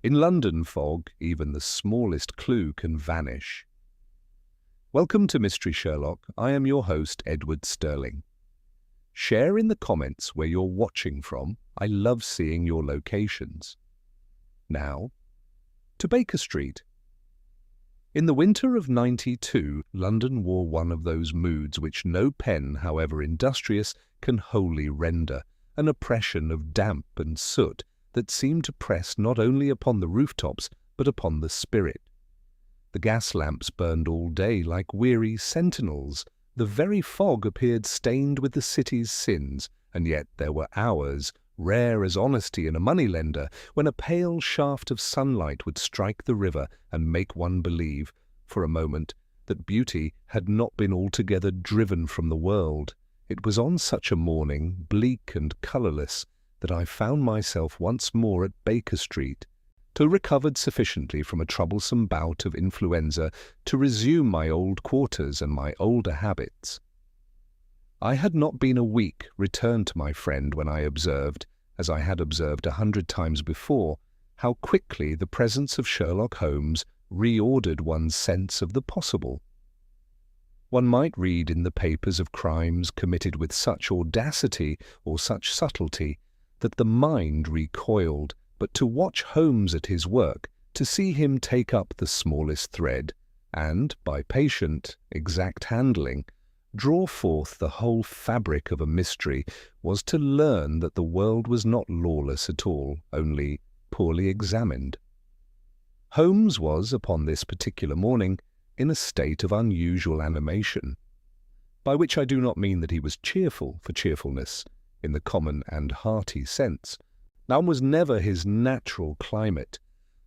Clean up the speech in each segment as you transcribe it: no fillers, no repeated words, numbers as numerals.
In London fog, even the smallest clue can vanish. Welcome to Mystery Sherlock. I am your host, Edward Sterling. Share in the comments where you're watching from. I love seeing your locations. Now, to Baker Street. In the winter of '92, London wore one of those moods which no pen, however industrious, can wholly render, an oppression of damp and soot that seemed to press not only upon the rooftops but upon the spirit. The gas lamps burned all day like weary sentinels. The very fog appeared stained with the city's sins, and yet there were hours, rare as honesty in a moneylender, when a pale shaft of sunlight would strike the river and make one believe, for a moment, that beauty had not been altogether driven from the world. It was on such a morning, bleak and colourless, that I found myself once more at Baker Street, till recovered sufficiently from a troublesome bout of influenza to resume my old quarters and my older habits. I had not been a week returned to my friend when I observed, as I had observed 100 times before, how quickly the presence of Sherlock Holmes reordered one's sense of the possible. One might read in the papers of crimes committed with such audacity or such subtlety that the mind recoiled, but to watch Holmes at his work, to see him take up the smallest thread, and, by patient, exact handling, draw forth the whole fabric of a mystery, was to learn that the world was not lawless at all, only poorly examined. Holmes was, upon this particular morning, in a state of unusual animation, by which I do not mean that he was cheerful for cheerfulness, in the common and hearty sense. None was never his natural climate,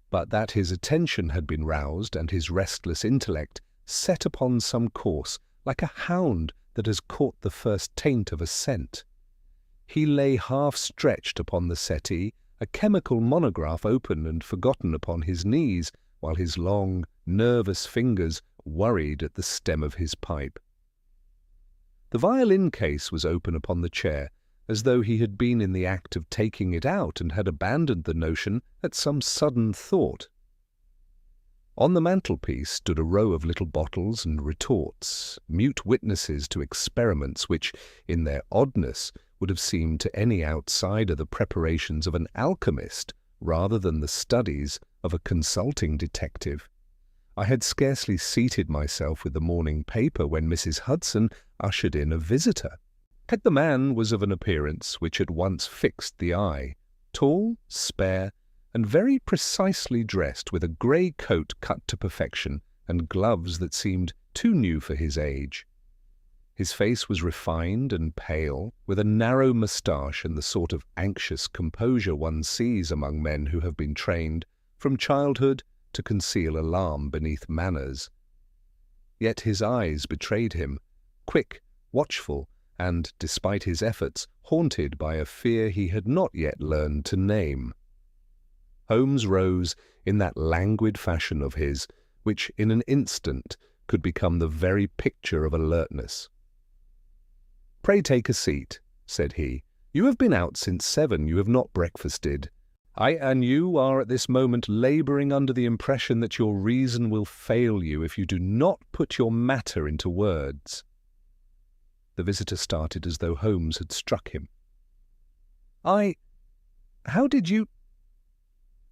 but that his attention had been roused and his restless intellect set upon some course, like a hound that has caught the first taint of a scent. He lay half-stretched upon the settee, a chemical monograph open and forgotten upon his knees, while his long, nervous fingers worried at the stem of his pipe. The violin case was open upon the chair, as though he had been in the act of taking it out and had abandoned the notion at some sudden thought. On the mantelpiece stood a row of little bottles and retorts, mute witnesses to experiments which, in their oddness, would have seemed to any outsider the preparations of an alchemist rather than the studies of a consulting detective. I had scarcely seated myself with the morning paper when Mrs. Hudson ushered in a visitor. The man was of an appearance which at once fixed the eye, tall, spare, and very precisely dressed, with a grey coat cut to perfection and gloves that seemed too new for his age. His face was refined and pale, with a narrow moustache and the sort of anxious composure one sees among men who have been trained, from childhood, to conceal alarm beneath manners. Yet his eyes betrayed him, quick, watchful, and, despite his efforts, haunted by a fear he had not yet learned to name. Holmes rose in that languid fashion of his, which in an instant could become the very picture of alertness. "Pray take a seat," said he. "You have been out since 7. You have not breakfasted. And you are at this moment labouring under the impression that your reason will fail you if you do not put your matter into words." The visitor started as though Holmes had struck him. How did you—"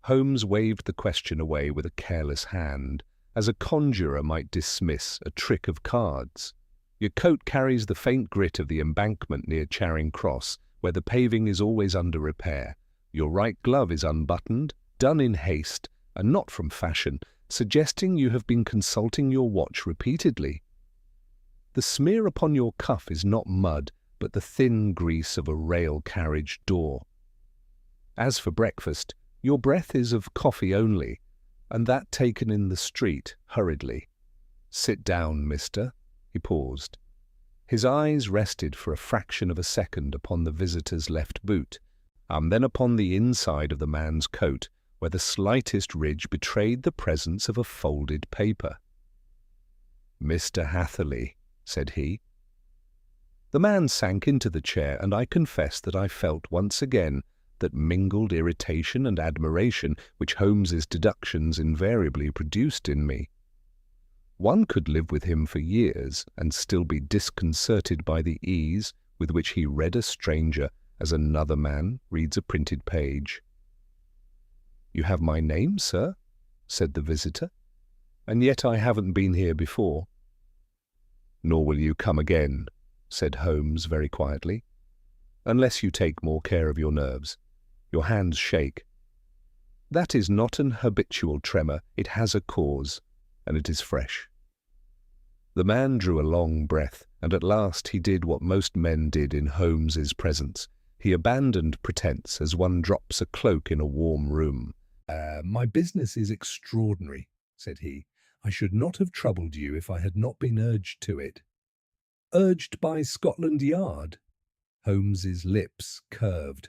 Holmes waved the question away with a careless hand, as a conjurer might dismiss a trick of cards. "Your coat carries the faint grit of the embankment near Charing Cross, where the paving is always under repair. Your right glove is unbuttoned, done in haste, and not from fashion, suggesting you have been consulting your watch repeatedly. The smear upon your cuff is not mud, but the thin grease of a rail carriage door. As for breakfast, your breath is of coffee only, and that taken in the street, hurriedly. Sit down, mister." He paused. His eyes rested for a fraction of a second upon the visitor's left boot, and then upon the inside of the man's coat, where the slightest ridge betrayed the presence of a folded paper. "Mr. Hatherley," said he. The man sank into the chair, and I confess that I felt once again that mingled irritation and admiration which Holmes's deductions invariably produced in me. One could live with him for years and still be disconcerted by the ease with which he read a stranger as another man reads a printed page. "You have my name, sir?" said the visitor, "and yet I haven't been here before." "Nor will you come again," said Holmes very quietly, "unless you take more care of your nerves. Your hands shake. That is not an habitual tremor. It has a cause, and it is fresh." The man drew a long breath, and at last he did what most men did in Holmes's presence. He abandoned pretense as one drops a cloak in a warm room. My business is extraordinary," said he. "I should not have troubled you if I had not been urged to it." "Urged by Scotland Yard?" Holmes's lips curved.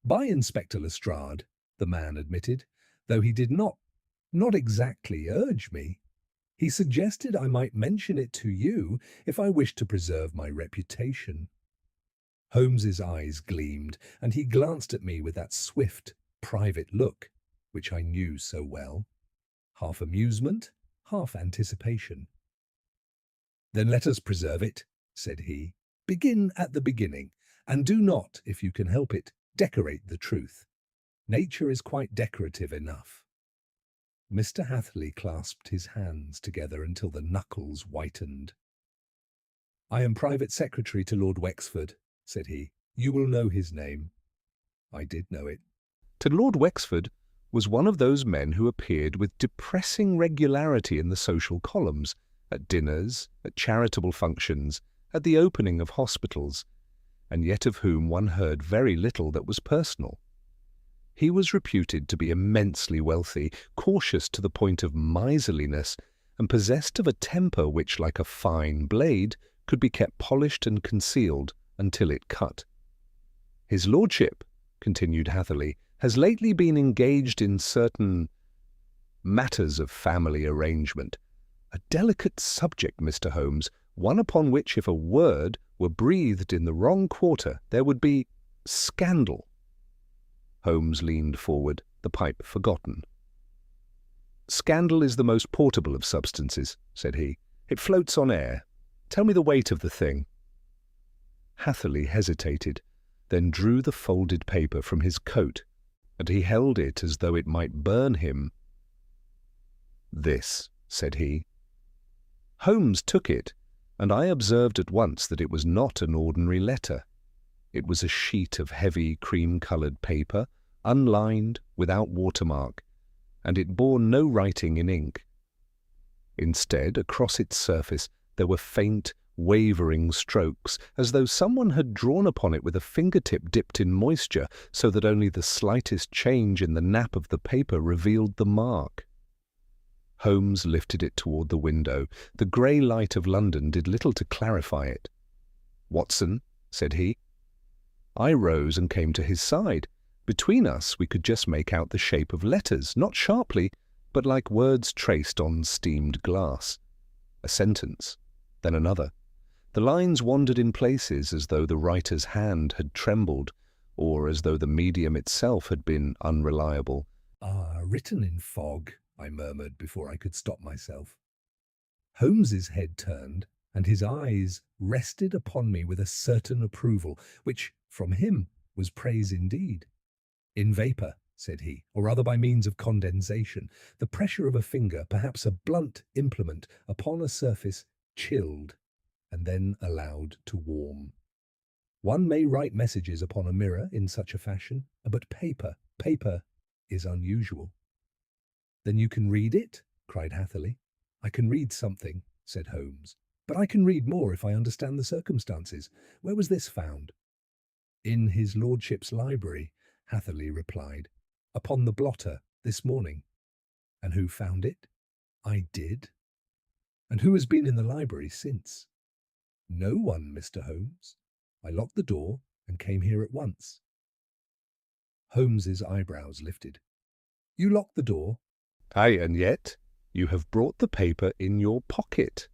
"By Inspector Lestrade," the man admitted, "though he did not exactly urge me. He suggested I might mention it to you if I wished to preserve my reputation." Holmes's eyes gleamed, and he glanced at me with that swift, private look which I knew so well, half amusement, half anticipation. "Then let us preserve it," said he. "Begin at the beginning, and do not, if you can help it, decorate the truth. Nature is quite decorative enough." Mr. Hatherley clasped his hands together until the knuckles whitened. "I am private secretary to Lord Wexford," said he. "You will know his name." I did know it. To Lord Wexford was one of those men who appeared with depressing regularity in the social columns, at dinners, at charitable functions, at the opening of hospitals, and yet of whom one heard very little that was personal. He was reputed to be immensely wealthy, cautious to the point of miserliness, and possessed of a temper which, like a fine blade, could be kept polished and concealed until it cut. "His lordship," continued Hatherley, "has lately been engaged in certain matters of family arrangement. A delicate subject, Mr. Holmes, one upon which if a word were breathed in the wrong quarter there would be scandal." Holmes leaned forward, the pipe forgotten. "Scandal is the most portable of substances," said he. "It floats on air. Tell me the weight of the thing." Hatherley hesitated, then drew the folded paper from his coat, and he held it as though it might burn him. "This," said he. Holmes took it, and I observed at once that it was not an ordinary letter. It was a sheet of heavy cream-coloured paper, unlined, without watermark, and it bore no writing in ink. Instead, across its surface, there were faint, wavering strokes, as though someone had drawn upon it with a fingertip dipped in moisture, so that only the slightest change in the nap of the paper revealed the mark. Holmes lifted it toward the window. The grey light of London did little to clarify it. "Watson," said he. I rose and came to his side. Between us we could just make out the shape of letters, not sharply, but like words traced on steamed glass. A sentence, then another. The lines wandered in places as though the writer's hand had trembled, or as though the medium itself had been unreliable. Written in fog," I murmured before I could stop myself. Holmes's head turned, and his eyes rested upon me with a certain approval, which, from him, was praise indeed. "In vapour," said he, "or rather by means of condensation, the pressure of a finger, perhaps a blunt implement, upon a surface chilled, and then allowed to warm. One may write messages upon a mirror in such a fashion, but paper is unusual." "Then you can read it?" cried Hatherley. "I can read something," said Holmes, "but I can read more if I understand the circumstances. Where was this found?" "In his lordship's library," Hatherley replied. "Upon the blotter, this morning." "And who found it?" "I did." "And who has been in the library since?" "No one, Mr. Holmes. I locked the door and came here at once." Holmes's eyebrows lifted. "You locked the door?" "Aye, and yet you have brought the paper in your pocket."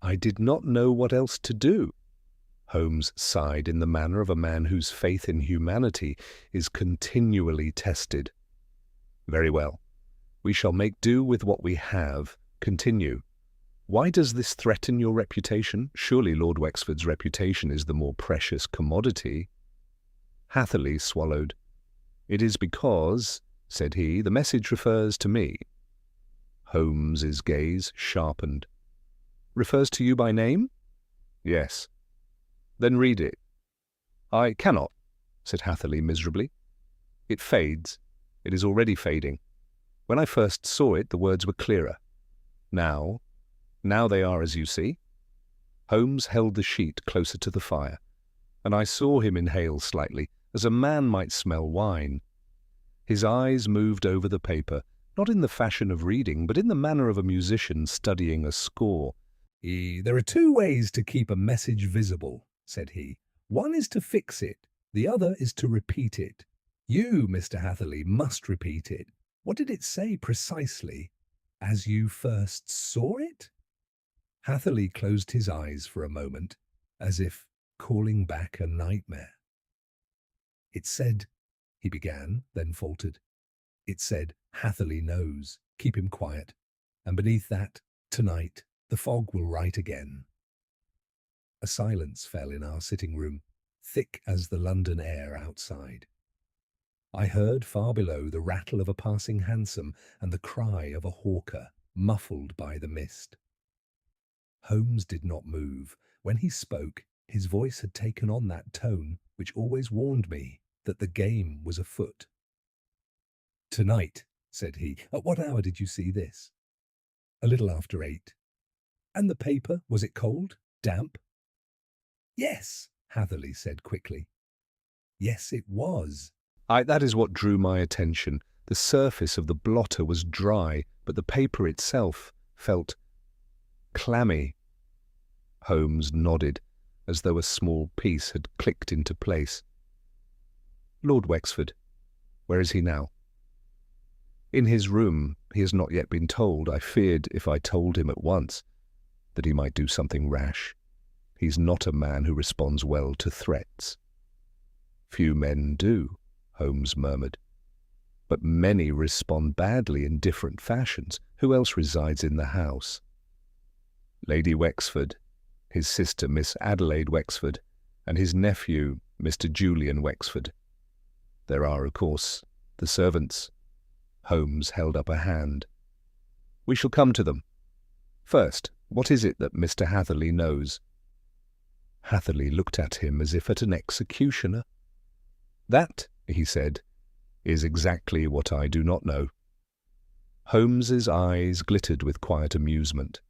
"I did not know what else to do." Holmes sighed in the manner of a man whose faith in humanity is continually tested. Very well. We shall make do with what we have. Continue. Why does this threaten your reputation? Surely Lord Wexford's reputation is the more precious commodity. Hatherley swallowed. It is because, said he, the message refers to me. Holmes's gaze sharpened. Refers to you by name? Yes. Then read it. I cannot, said Hatherley miserably. It fades. It is already fading. When I first saw it, the words were clearer. Now they are as you see. Holmes held the sheet closer to the fire, and I saw him inhale slightly, as a man might smell wine. His eyes moved over the paper, not in the fashion of reading, but in the manner of a musician studying a score. There are two ways to keep a message visible, said he. One is to fix it, the other is to repeat it. You, Mr. Hatherley, must repeat it. What did it say precisely? As you first saw it? Hatherley closed his eyes for a moment, as if calling back a nightmare. It said, he began, then faltered. It said, Hatherley knows, keep him quiet. And beneath that, tonight, the fog will write again. A silence fell in our sitting room, thick as the London air outside. I heard far below the rattle of a passing hansom and the cry of a hawker, muffled by the mist. Holmes did not move. When he spoke, his voice had taken on that tone which always warned me that the game was afoot. Tonight, said he. At what hour did you see this? A little after 8. And the paper, was it cold? Damp? Yes, Hatherley said quickly. Yes, it was. That is what drew my attention. The surface of the blotter was dry, but the paper itself felt clammy. Holmes nodded, as though a small piece had clicked into place. Lord Wexford, where is he now? In his room. He has not yet been told. I feared, if I told him at once, that he might do something rash. He's not a man who responds well to threats. Few men do, Holmes murmured. But many respond badly in different fashions. Who else resides in the house? Lady Wexford, his sister Miss Adelaide Wexford, and his nephew Mr. Julian Wexford. There are, of course, the servants. Holmes held up a hand. We shall come to them. First, what is it that Mr. Hatherley knows? Hatherley looked at him as if at an executioner. That, he said, is exactly what I do not know. Holmes's eyes glittered with quiet amusement.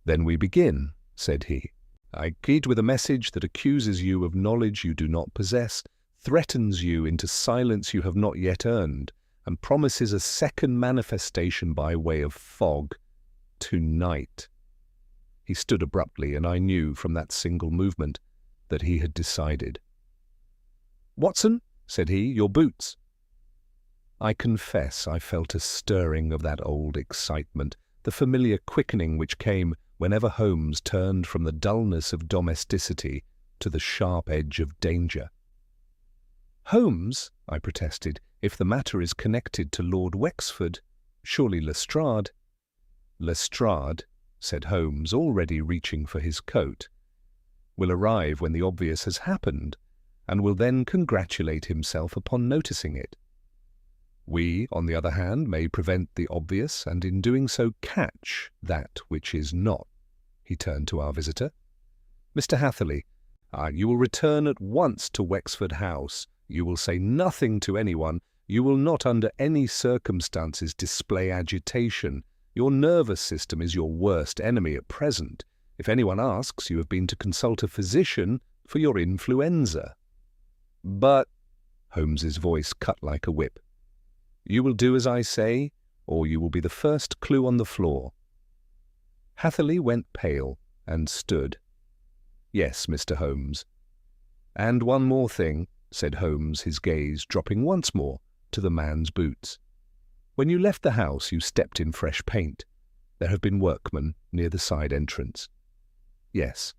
Then we begin, said he. I greet with a message that accuses you of knowledge you do not possess, threatens you into silence you have not yet earned, and promises a second manifestation by way of fog, tonight. He stood abruptly, and I knew from that single movement that he had decided. Watson, said he, your boots. I confess I felt a stirring of that old excitement, the familiar quickening which came whenever Holmes turned from the dullness of domesticity to the sharp edge of danger. Holmes, I protested, if the matter is connected to Lord Wexford, surely Lestrade. Lestrade, said Holmes, already reaching for his coat, will arrive when the obvious has happened, and will then congratulate himself upon noticing it. We, on the other hand, may prevent the obvious, and in doing so catch that which is not. He turned to our visitor. Mr. Hatherley, you will return at once to Wexford House. You will say nothing to anyone. You will not under any circumstances display agitation. Your nervous system is your worst enemy at present. If anyone asks, you have been to consult a physician for your influenza. But, Holmes's voice cut like a whip, you will do as I say, or you will be the first clue on the floor. Hatherley went pale and stood. Yes, Mr. Holmes. And one more thing, said Holmes, his gaze dropping once more to the man's boots. When you left the house, you stepped in fresh paint. There have been workmen near the side entrance. Yes.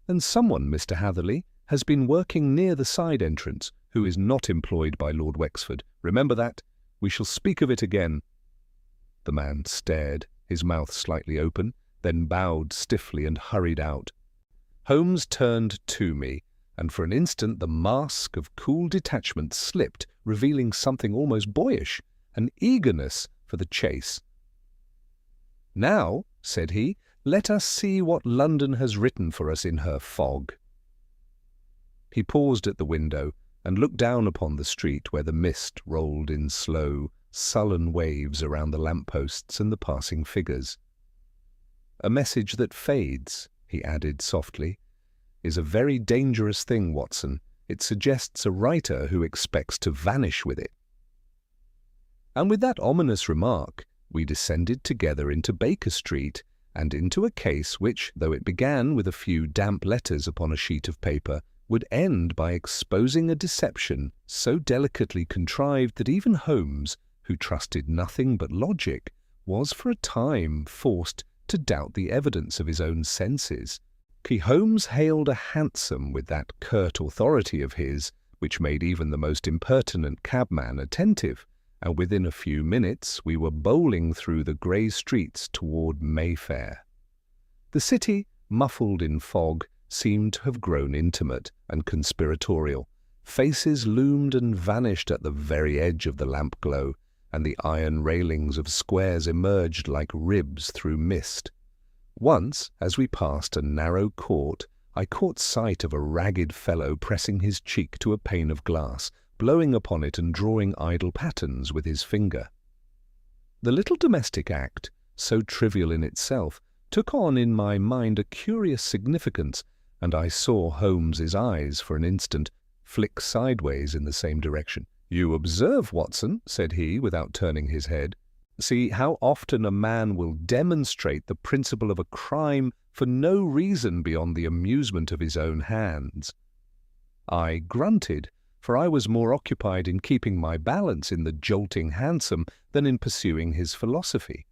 And someone, Mr. Hatherley, has been working near the side entrance, who is not employed by Lord Wexford. Remember that. We shall speak of it again." The man stared, his mouth slightly open, then bowed stiffly and hurried out. Holmes turned to me, and for an instant the mask of cool detachment slipped, revealing something almost boyish, an eagerness for the chase. "Now," said he, "let us see what London has written for us in her fog." He paused at the window and looked down upon the street where the mist rolled in slow, sullen waves around the lampposts and the passing figures. "A message that fades," he added softly, "is a very dangerous thing, Watson. It suggests a writer who expects to vanish with it." And with that ominous remark, we descended together into Baker Street and into a case which, though it began with a few damp letters upon a sheet of paper, would end by exposing a deception so delicately contrived that even Holmes, who trusted nothing but logic, was for a time forced to doubt the evidence of his own senses. Holmes hailed a hansom with that curt authority of his, which made even the most impertinent cabman attentive, and within a few minutes we were bowling through the grey streets toward Mayfair. The city, muffled in fog, seemed to have grown intimate and conspiratorial. Faces loomed and vanished at the very edge of the lamp glow, and the iron railings of squares emerged like ribs through mist. Once, as we passed a narrow court, I caught sight of a ragged fellow pressing his cheek to a pane of glass, blowing upon it and drawing idle patterns with his finger. The little domestic act, so trivial in itself, took on in my mind a curious significance, and I saw Holmes's eyes for an instant flick sideways in the same direction. "You observe, Watson," said he, without turning his head, "see how often a man will demonstrate the principle of a crime for no reason beyond the amusement of his own hands." I grunted, for I was more occupied in keeping my balance in the jolting hansom than in pursuing his philosophy.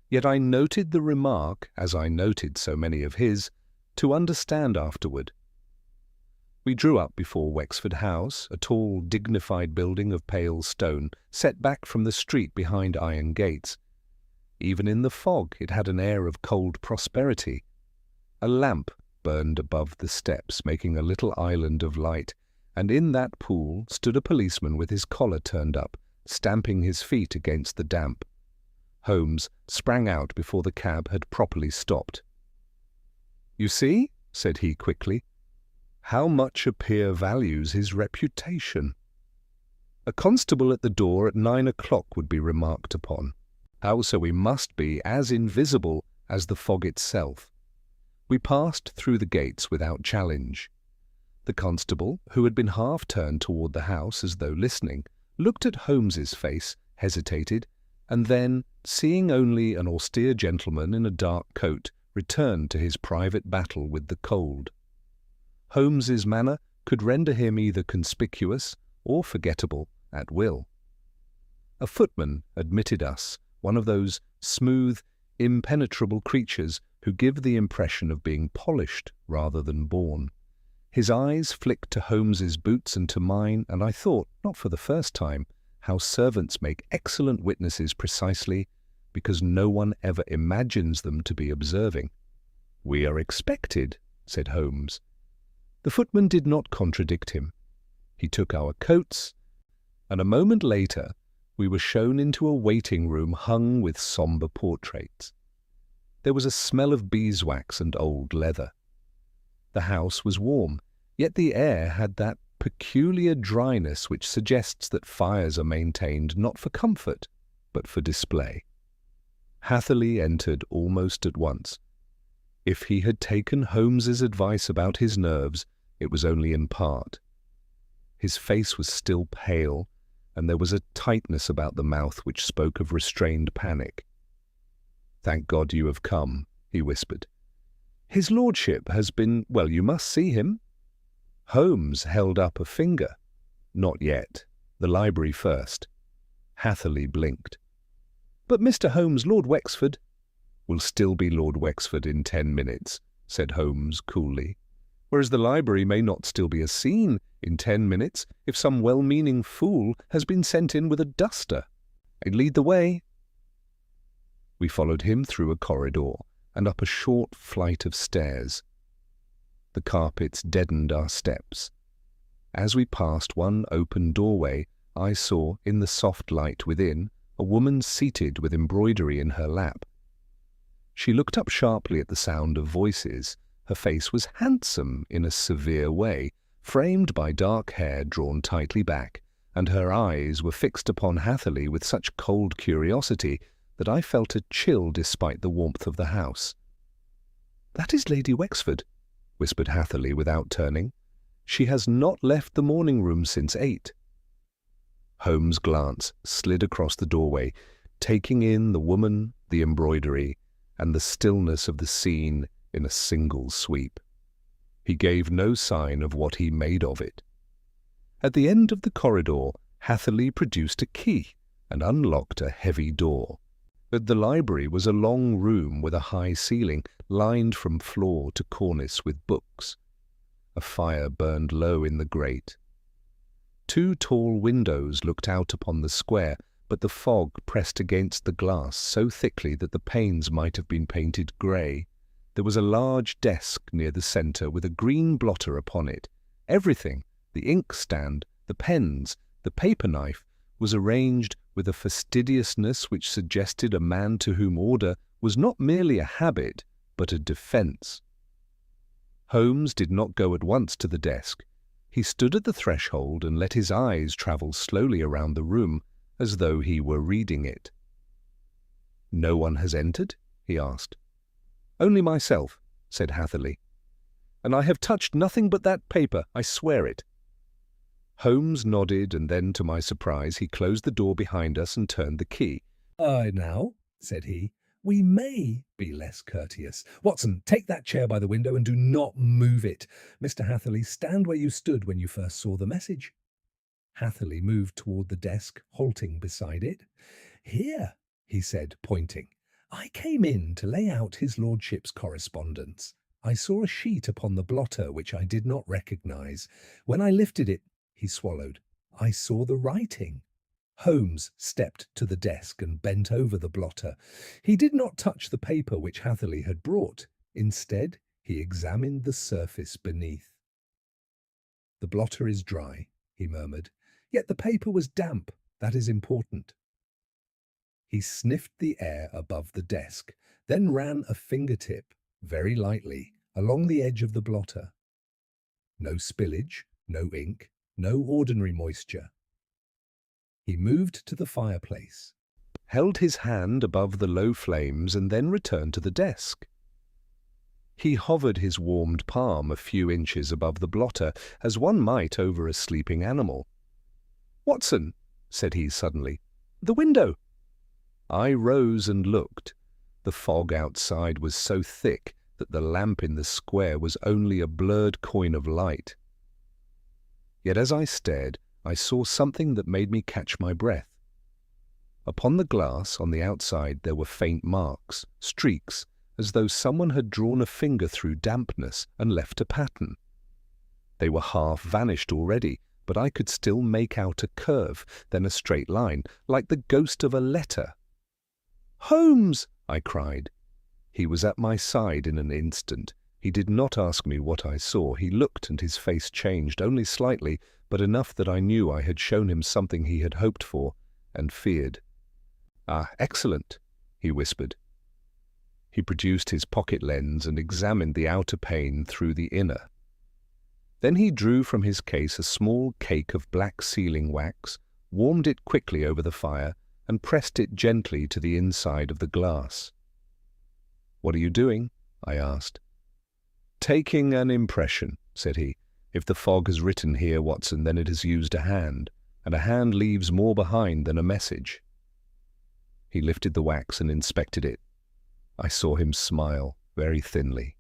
Yet I noted the remark, as I noted so many of his, to understand afterward. We drew up before Wexford House, a tall, dignified building of pale stone, set back from the street behind iron gates. Even in the fog it had an air of cold prosperity. A lamp burned above the steps, making a little island of light, and in that pool stood a policeman with his collar turned up, stamping his feet against the damp. Holmes sprang out before the cab had properly stopped. "You see," said he quickly, "how much a peer values his reputation." A constable at the door at 9 o'clock would be remarked upon. How so we must be as invisible as the fog itself. We passed through the gates without challenge. The constable, who had been half turned toward the house as though listening, looked at Holmes's face, hesitated, and then, seeing only an austere gentleman in a dark coat, returned to his private battle with the cold. Holmes's manner could render him either conspicuous or forgettable at will. A footman admitted us, one of those smooth, impenetrable creatures who give the impression of being polished rather than born. His eyes flicked to Holmes's boots and to mine, and I thought, not for the first time, how servants make excellent witnesses precisely because no one ever imagines them to be observing. "We are expected," said Holmes. The footman did not contradict him. He took our coats, and a moment later we were shown into a waiting room hung with sombre portraits. There was a smell of beeswax and old leather. The house was warm, yet the air had that peculiar dryness which suggests that fires are maintained not for comfort, but for display. Hatherley entered almost at once. If he had taken Holmes's advice about his nerves, it was only in part. His face was still pale, and there was a tightness about the mouth which spoke of restrained panic. "Thank God you have come," he whispered. "His lordship has been— well, you must see him." Holmes held up a finger. "Not yet. The library first." Hatherley blinked. "But Mr. Holmes, Lord Wexford—" "Will still be Lord Wexford in 10 minutes," said Holmes coolly. whereas the library may not still be a scene in 10 minutes if some well-meaning fool has been sent in with a duster. I'd lead the way. We followed him through a corridor and up a short flight of stairs. The carpets deadened our steps. As we passed one open doorway, I saw, in the soft light within, a woman seated with embroidery in her lap. She looked up sharply at the sound of voices. Her face was handsome in a severe way, framed by dark hair drawn tightly back, and her eyes were fixed upon Hatherley with such cold curiosity that I felt a chill despite the warmth of the house. "That is Lady Wexford," whispered Hatherley without turning. "She has not left the morning room since 8. Holmes' glance slid across the doorway, taking in the woman, the embroidery, and the stillness of the scene in a single sweep. He gave no sign of what he made of it. At the end of the corridor, Hatherley produced a key and unlocked a heavy door. The library was a long room with a high ceiling, lined from floor to cornice with books. A fire burned low in the grate. 2 tall windows looked out upon the square, but the fog pressed against the glass so thickly that the panes might have been painted grey. There was a large desk near the centre with a green blotter upon it. Everything, the inkstand, the pens, the paper knife, was arranged with a fastidiousness which suggested a man to whom order was not merely a habit, but a defence. Holmes did not go at once to the desk. He stood at the threshold and let his eyes travel slowly around the room, as though he were reading it. "No one has entered?" he asked. "Only myself," said Hatherley. "And I have touched nothing but that paper, I swear it." Holmes nodded, and then, to my surprise, he closed the door behind us and turned the key. Now," said he, "we may be less courteous. Watson, take that chair by the window and do not move it. Mr. Hatherley, stand where you stood when you first saw the message." Hatherley moved toward the desk, halting beside it. "Here," he said, pointing. "I came in to lay out his lordship's correspondence. I saw a sheet upon the blotter which I did not recognize. When I lifted it," he swallowed, "I saw the writing." Holmes stepped to the desk and bent over the blotter. He did not touch the paper which Hatherley had brought. Instead, he examined the surface beneath. "The blotter is dry," he murmured. "Yet the paper was damp. That is important." He sniffed the air above the desk, then ran a fingertip, very lightly, along the edge of the blotter. No spillage, no ink, no ordinary moisture. He moved to the fireplace, held his hand above the low flames, and then returned to the desk. He hovered his warmed palm a few inches above the blotter, as one might over a sleeping animal. "Watson," said he suddenly, "the window." I rose and looked. The fog outside was so thick that the lamp in the square was only a blurred coin of light. Yet as I stared, I saw something that made me catch my breath. Upon the glass on the outside there were faint marks, streaks, as though someone had drawn a finger through dampness and left a pattern. They were half vanished already, but I could still make out a curve, then a straight line, like the ghost of a letter. "Holmes!" I cried. He was at my side in an instant. He did not ask me what I saw. He looked, and his face changed, only slightly, but enough that I knew I had shown him something he had hoped for and feared. "Ah, excellent," he whispered. He produced his pocket lens and examined the outer pane through the inner. Then he drew from his case a small cake of black sealing wax, warmed it quickly over the fire, and pressed it gently to the inside of the glass. "What are you doing?" I asked. "Taking an impression," said he. "If the fog has written here, Watson, then it has used a hand, and a hand leaves more behind than a message." He lifted the wax and inspected it. I saw him smile, very thinly.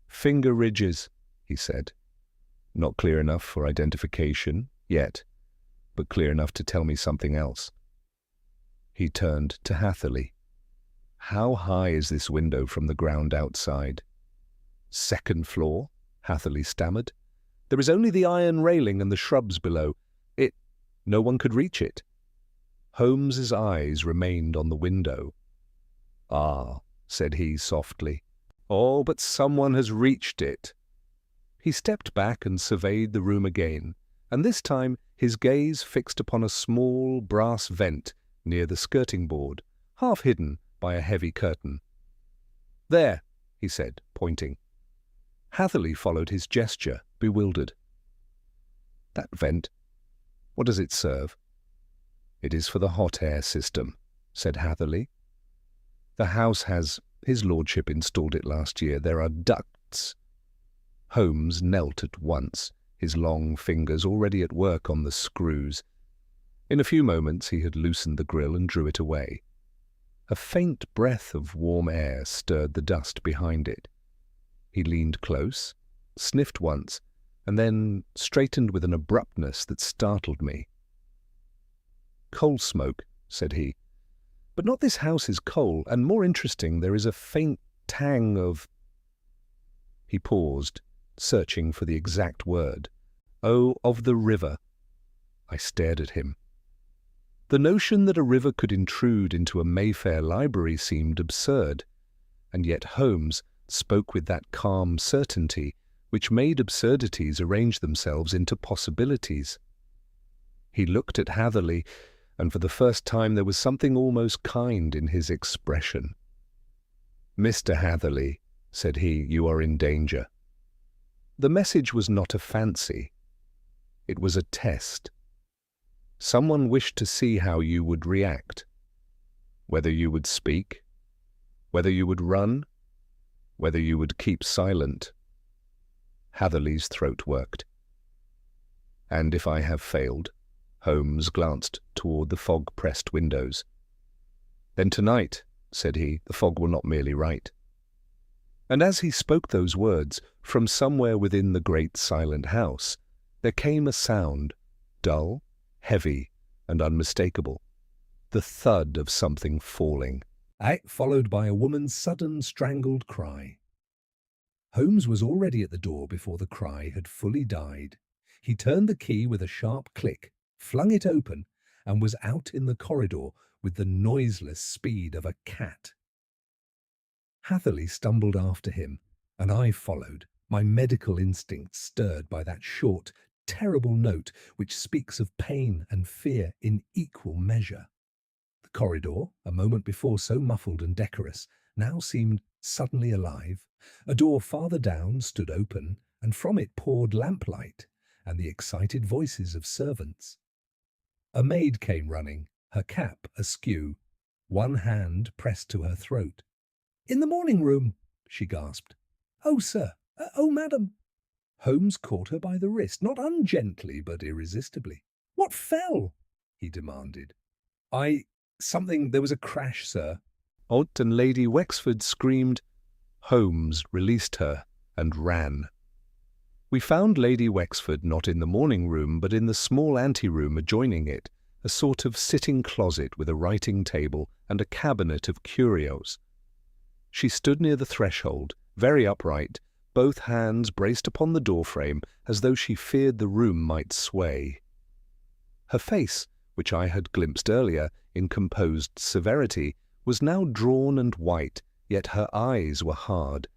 "Finger ridges," he said. "Not clear enough for identification, yet, but clear enough to tell me something else." He turned to Hatherley. "How high is this window from the ground outside?" "Second floor," Hatherley stammered. "There is only the iron railing and the shrubs below. No one could reach it." Holmes's eyes remained on the window. "Ah," said he softly. "Oh, but someone has reached it." He stepped back and surveyed the room again, and this time his gaze fixed upon a small brass vent near the skirting board, half hidden by a heavy curtain. "There," he said, pointing. Hatherley followed his gesture, bewildered. "That vent? What does it serve?" "It is for the hot air system," said Hatherley. "The house has, his lordship installed it last year. There are ducts." Holmes knelt at once, his long fingers already at work on the screws. In a few moments he had loosened the grill and drew it away. A faint breath of warm air stirred the dust behind it. He leaned close, sniffed once, and then straightened with an abruptness that startled me. "Coal smoke," said he. "But not this house is coal, and more interesting, there is a faint tang of—" He paused, searching for the exact word. "Oh, of the river." I stared at him. The notion that a river could intrude into a Mayfair library seemed absurd, and yet Holmes spoke with that calm certainty which made absurdities arrange themselves into possibilities. He looked at Hatherley, and for the first time there was something almost kind in his expression. "Mr. Hatherley," said he, "you are in danger." The message was not a fancy. It was a test. Someone wished to see how you would react, whether you would speak, whether you would run, whether you would keep silent. Hatherley's throat worked. "And if I have failed?" Holmes glanced toward the fog-pressed windows. "Then tonight," said he, "the fog will not merely right." And as he spoke those words, from somewhere within the great silent house, there came a sound, dull, heavy, and unmistakable, the thud of something falling. Followed by a woman's sudden strangled cry. Holmes was already at the door before the cry had fully died. He turned the key with a sharp click, flung it open, and was out in the corridor with the noiseless speed of a cat. Hatherley stumbled after him, and I followed, my medical instincts stirred by that short, terrible note which speaks of pain and fear in equal measure. The corridor, a moment before so muffled and decorous, now seemed suddenly alive. A door farther down stood open, and from it poured lamplight and the excited voices of servants. A maid came running, her cap askew, one hand pressed to her throat. "In the morning room," she gasped. "Oh, sir! Oh, madam!" Holmes caught her by the wrist, not ungently but irresistibly. "What fell?" he demanded. There was a crash, sir." Ott and Lady Wexford screamed. Holmes released her and ran. We found Lady Wexford not in the morning room, but in the small anteroom adjoining it, a sort of sitting closet with a writing table and a cabinet of curios. She stood near the threshold, very upright, both hands braced upon the doorframe as though she feared the room might sway. Her face, which I had glimpsed earlier in composed severity, was now drawn and white, yet her eyes were hard.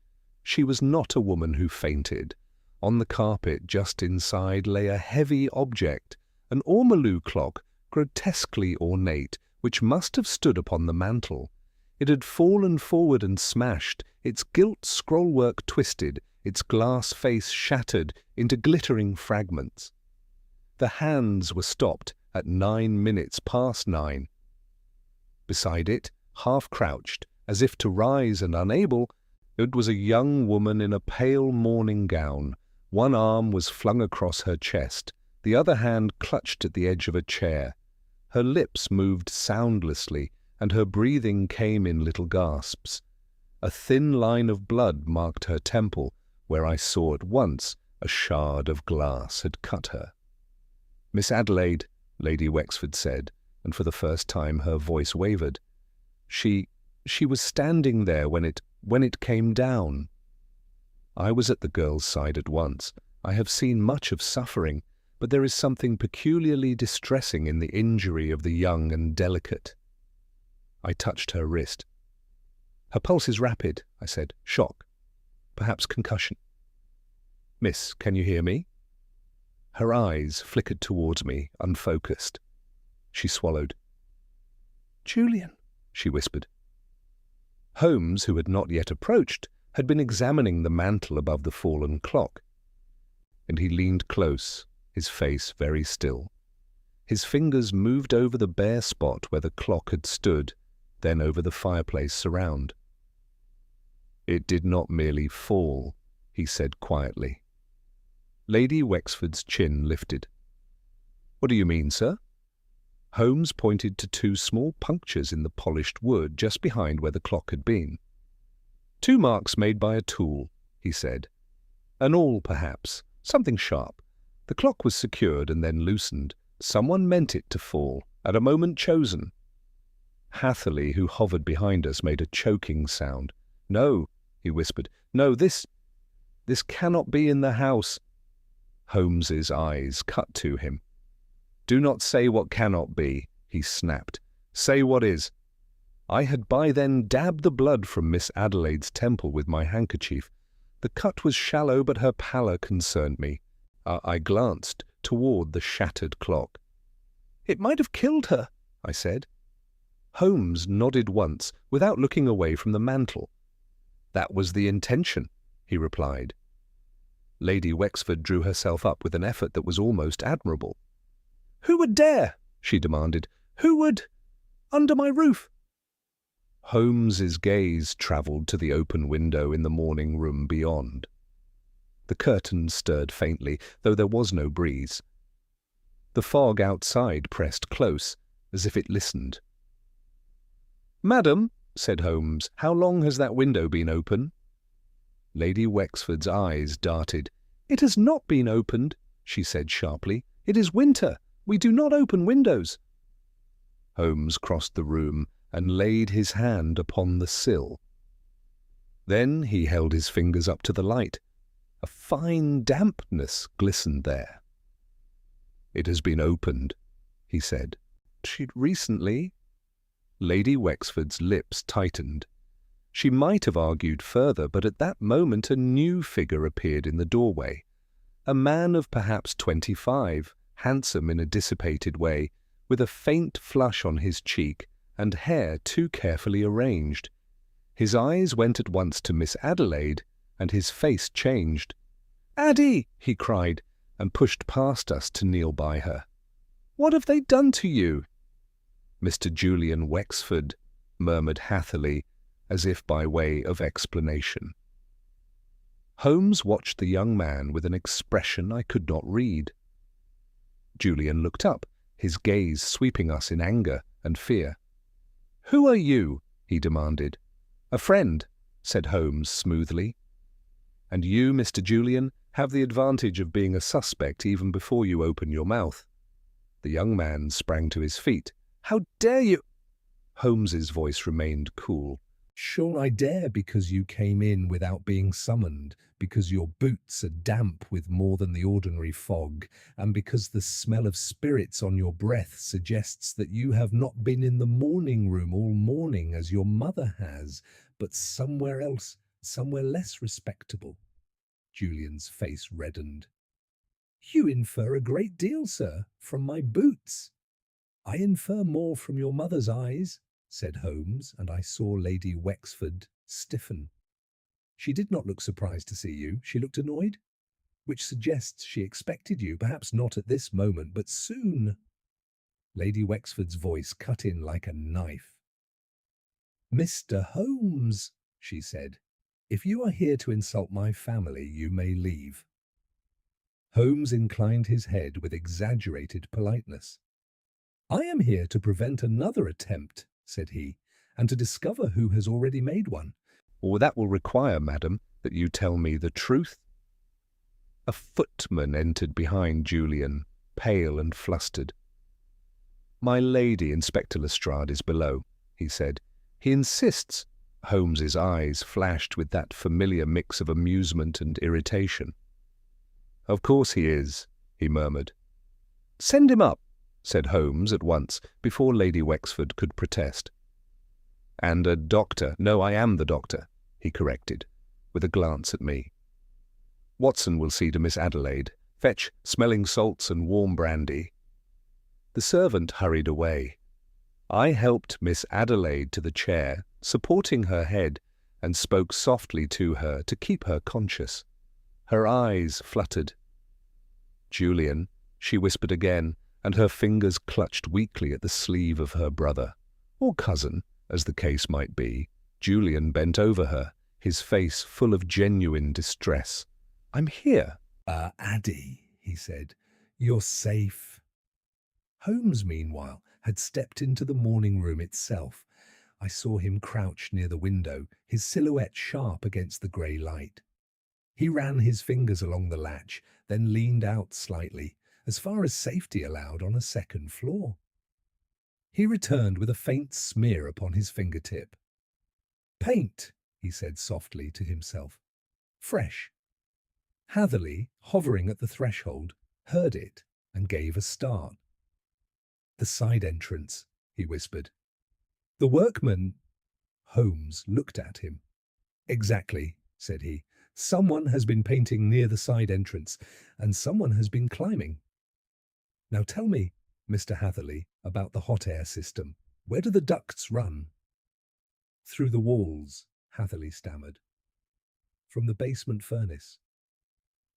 She was not a woman who fainted. On the carpet just inside lay a heavy object, an ormolu clock, grotesquely ornate, which must have stood upon the mantel. It had fallen forward and smashed, its gilt scrollwork twisted, its glass face shattered into glittering fragments. The hands were stopped at 9 minutes past 9. Beside it, half crouched, as if to rise and unable, it was a young woman in a pale mourning gown. One arm was flung across her chest, the other hand clutched at the edge of a chair. Her lips moved soundlessly, and her breathing came in little gasps. A thin line of blood marked her temple, where I saw at once a shard of glass had cut her. "Miss Adelaide," Lady Wexford said, and for the first time her voice wavered. She was standing there when it came down." I was at the girl's side at once. I have seen much of suffering, but there is something peculiarly distressing in the injury of the young and delicate. I touched her wrist. Her pulse is rapid, I said. Shock. Perhaps concussion. Miss, can you hear me? Her eyes flickered towards me, unfocused. She swallowed. Julian, she whispered. Holmes, who had not yet approached, had been examining the mantel above the fallen clock, and he leaned close, his face very still. His fingers moved over the bare spot where the clock had stood, then over the fireplace surround. It did not merely fall, he said quietly. Lady Wexford's chin lifted. What do you mean, sir? Holmes pointed to two small punctures in the polished wood just behind where the clock had been. Two marks made by a tool, he said. An awl, perhaps, something sharp. The clock was secured and then loosened. Someone meant it to fall, at a moment chosen. Hatherley, who hovered behind us, made a choking sound. No, he whispered. No, this cannot be in the house. Holmes's eyes cut to him. Do not say what cannot be, he snapped. Say what is. I had by then dabbed the blood from Miss Adelaide's temple with my handkerchief. The cut was shallow, but her pallor concerned me. I glanced toward the shattered clock. It might have killed her, I said. Holmes nodded once, without looking away from the mantel. That was the intention, he replied. Lady Wexford drew herself up with an effort that was almost admirable. Who would dare? She demanded. Who would? Under my roof? Holmes's gaze travelled to the open window in the morning room beyond. The curtains stirred faintly, though there was no breeze. The fog outside pressed close, as if it listened. Madam, said Holmes, how long has that window been open? Lady Wexford's eyes darted. It has not been opened, she said sharply. It is winter. We do not open windows. Holmes crossed the room and laid his hand upon the sill. Then he held his fingers up to the light. A fine dampness glistened there. It has been opened, he said. Recently? Lady Wexford's lips tightened. She might have argued further, but at that moment a new figure appeared in the doorway. A man of perhaps 25, handsome in a dissipated way, with a faint flush on his cheek and hair too carefully arranged. His eyes went at once to Miss Adelaide, and his face changed. Addie, he cried, and pushed past us to kneel by her. What have they done to you? Mr. Julian Wexford, murmured Hatherley, as if by way of explanation. Holmes watched the young man with an expression I could not read. Julian looked up, his gaze sweeping us in anger and fear. Who are you? He demanded. A friend, said Holmes smoothly. And you, Mr. Julian, have the advantage of being a suspect even before you open your mouth. The young man sprang to his feet. How dare you? Holmes's voice remained cool. Sure I dare, because you came in without being summoned, because your boots are damp with more than the ordinary fog, and because the smell of spirits on your breath suggests that you have not been in the morning room all morning as your mother has, but somewhere else, somewhere less respectable. Julian's face reddened. You infer a great deal, sir, from my boots. I infer more from your mother's eyes, said Holmes, and I saw Lady Wexford stiffen. She did not look surprised to see you. She looked annoyed, which suggests she expected you, perhaps not at this moment, but soon. Lady Wexford's voice cut in like a knife. Mr. Holmes, she said, if you are here to insult my family, you may leave. Holmes inclined his head with exaggerated politeness. I am here to prevent another attempt, said he, and to discover who has already made one. Or that will require, madam, that you tell me the truth. A footman entered behind Julian, pale and flustered. My lady, Inspector Lestrade is below, he said. He insists. Holmes's eyes flashed with that familiar mix of amusement and irritation. "Of course he is," he murmured. "Send him up," said Holmes at once, before Lady Wexford could protest. "And a doctor. No, I am the doctor," he corrected, with a glance at me. "Watson will see to Miss Adelaide. Fetch smelling salts and warm brandy." The servant hurried away. I helped Miss Adelaide to the chair, supporting her head, and spoke softly to her to keep her conscious. Her eyes fluttered. "Julian," she whispered again, and her fingers clutched weakly at the sleeve of her brother, or cousin, as the case might be. Julian bent over her, his face full of genuine distress. "I'm here." Addie," he said, "you're safe." Holmes, meanwhile, had stepped into the morning room itself. I saw him crouch near the window, his silhouette sharp against the grey light. He ran his fingers along the latch, then leaned out slightly, as far as safety allowed on a second floor. He returned with a faint smear upon his fingertip. "Paint," he said softly to himself. "Fresh." Hatherley, hovering at the threshold, heard it and gave a start. "The side entrance," he whispered. "The workman—" Holmes looked at him. "Exactly," said he. "Someone has been painting near the side entrance, and someone has been climbing. Now tell me, Mr. Hatherley, about the hot air system. Where do the ducts run?" "Through the walls," Hatherley stammered. "From the basement furnace.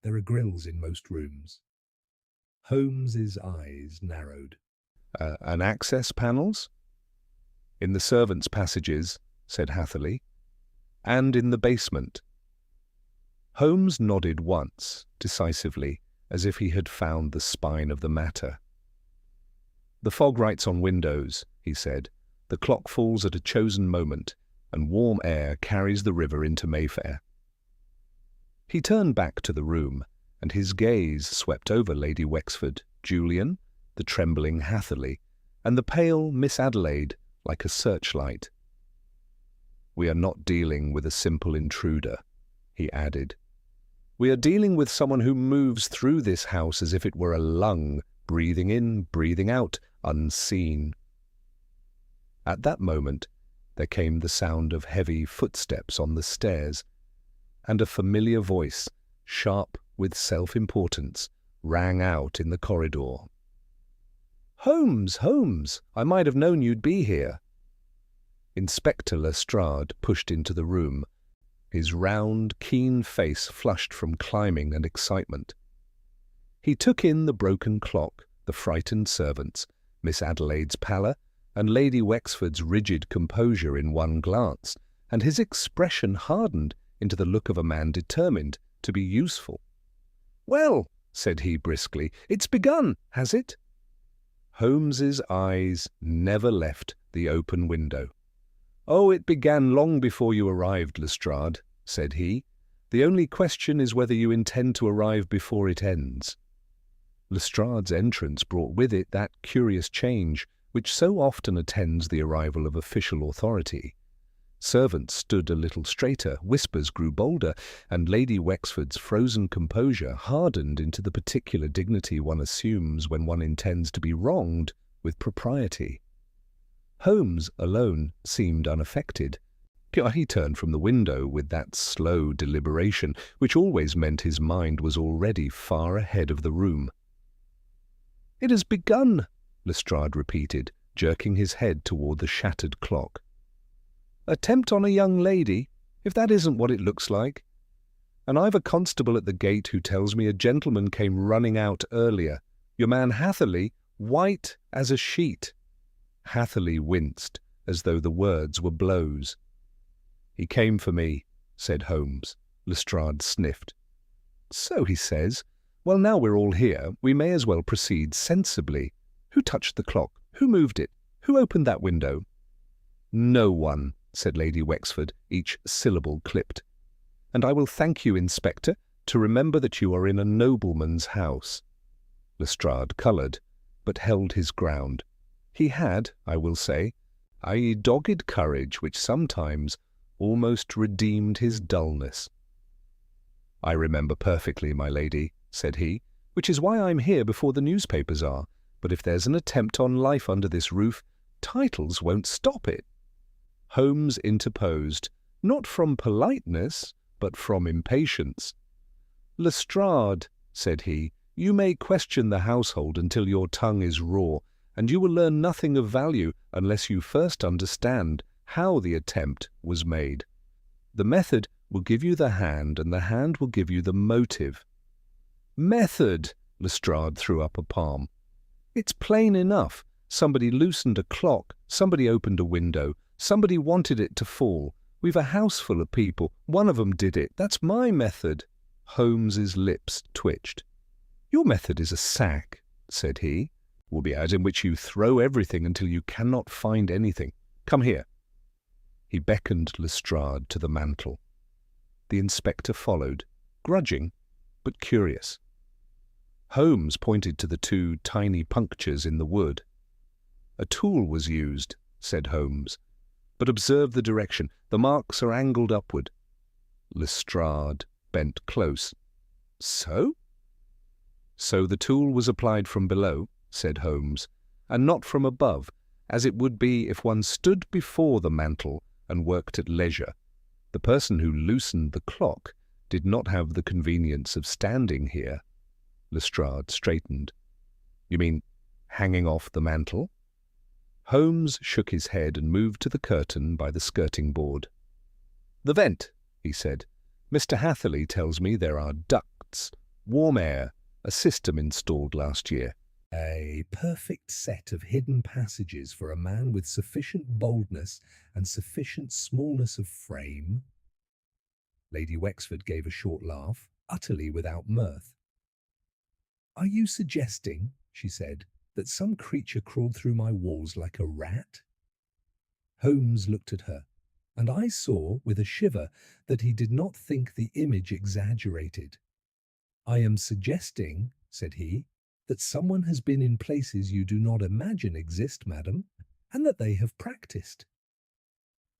There are grills in most rooms." Holmes's eyes narrowed. "And access panels?" "In the servants' passages," said Hatherley, "and in the basement." Holmes nodded once, decisively, as if he had found the spine of the matter. "The fog writes on windows," he said. "The clock falls at a chosen moment, and warm air carries the river into Mayfair." He turned back to the room, and his gaze swept over Lady Wexford, Julian, the trembling Hatherley, and the pale Miss Adelaide like a searchlight. "We are not dealing with a simple intruder," he added. "We are dealing with someone who moves through this house as if it were a lung, breathing in, breathing out, unseen." At that moment there came the sound of heavy footsteps on the stairs, and a familiar voice, sharp with self-importance, rang out in the corridor. "Holmes, Holmes, I might have known you'd be here." Inspector Lestrade pushed into the room, his round, keen face flushed from climbing and excitement. He took in the broken clock, the frightened servants, Miss Adelaide's pallor, and Lady Wexford's rigid composure in one glance, and his expression hardened into the look of a man determined to be useful. "Well," said he briskly, "it's begun, has it?" Holmes's eyes never left the open window. "Oh, it began long before you arrived, Lestrade," said he. "The only question is whether you intend to arrive before it ends." Lestrade's entrance brought with it that curious change which so often attends the arrival of official authority. Servants stood a little straighter, whispers grew bolder, and Lady Wexford's frozen composure hardened into the particular dignity one assumes when one intends to be wronged with propriety. Holmes alone seemed unaffected. He turned from the window with that slow deliberation which always meant his mind was already far ahead of the room. "It has begun," Lestrade repeated, jerking his head toward the shattered clock. "Attempt on a young lady, if that isn't what it looks like. And I've a constable at the gate who tells me a gentleman came running out earlier. Your man Hatherley, white as a sheet." Hatherley winced, as though the words were blows. "He came for me," said Holmes. Lestrade sniffed. "So he says. Well, now we're all here, we may as well proceed sensibly. Who touched the clock? Who moved it? Who opened that window?" "No one," said Lady Wexford, each syllable clipped. "And I will thank you, Inspector, to remember that you are in a nobleman's house." Lestrade coloured, but held his ground. He had, I will say, a dogged courage which sometimes almost redeemed his dullness. "I remember perfectly, my lady," said he, "which is why I'm here before the newspapers are. But if there's an attempt on life under this roof, titles won't stop it." Holmes interposed, not from politeness, but from impatience. "Lestrade," said he, "you may question the household until your tongue is raw, and you will learn nothing of value unless you first understand how the attempt was made. The method will give you the hand, and the hand will give you the motive." "Method!" Lestrade threw up a palm. "It's plain enough. Somebody loosened a clock, somebody opened a window, somebody wanted it to fall. We've a house full of people. One of them did it. That's my method." Holmes's lips twitched. "Your method is a sack," said he. "Will be out in which you throw everything until you cannot find anything. Come here." He beckoned Lestrade to the mantel. The inspector followed, grudging but curious. Holmes pointed to the two tiny punctures in the wood. "A tool was used," said Holmes. "But observe the direction. The marks are angled upward." Lestrade bent close. "So?" "So the tool was applied from below," said Holmes, "and not from above, as it would be if one stood before the mantel and worked at leisure. The person who loosened the clock did not have the convenience of standing here." Lestrade straightened. "You mean hanging off the mantel?" Holmes shook his head and moved to the curtain by the skirting board. "The vent," he said. "Mr. Hatherley tells me there are ducts, warm air, a system installed last year." A perfect set of hidden passages for a man with sufficient boldness and sufficient smallness of frame. Lady Wexford gave a short laugh, utterly without mirth. "Are you suggesting," she said, "that some creature crawled through my walls like a rat?" Holmes looked at her, and I saw, with a shiver, that he did not think the image exaggerated. "I am suggesting," said he, "that someone has been in places you do not imagine exist, madam, and that they have practiced."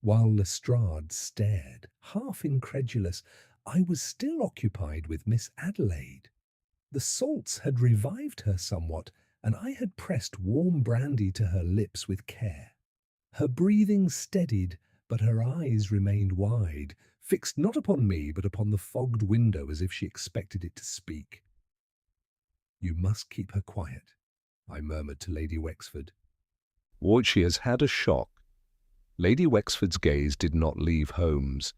While Lestrade stared, half incredulous, I was still occupied with Miss Adelaide. The salts had revived her somewhat, and I had pressed warm brandy to her lips with care. Her breathing steadied, but her eyes remained wide, fixed not upon me but upon the fogged window as if she expected it to speak. "You must keep her quiet," I murmured to Lady Wexford. "Or she has had a shock." Lady Wexford's gaze did not leave Holmes.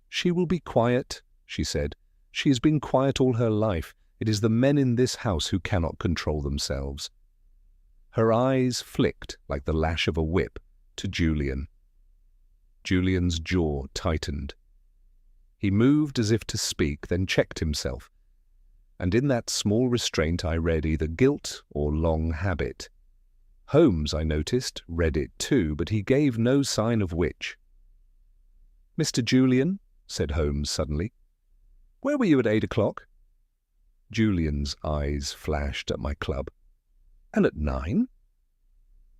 "She will be quiet," she said. "She has been quiet all her life. It is the men in this house who cannot control themselves." Her eyes flicked like the lash of a whip to Julian. Julian's jaw tightened. He moved as if to speak, then checked himself. And in that small restraint I read either guilt or long habit. Holmes, I noticed, read it too, but he gave no sign of which. "Mr. Julian," said Holmes suddenly, "where were you at 8 o'clock?" Julian's eyes flashed at my club. "And at 9?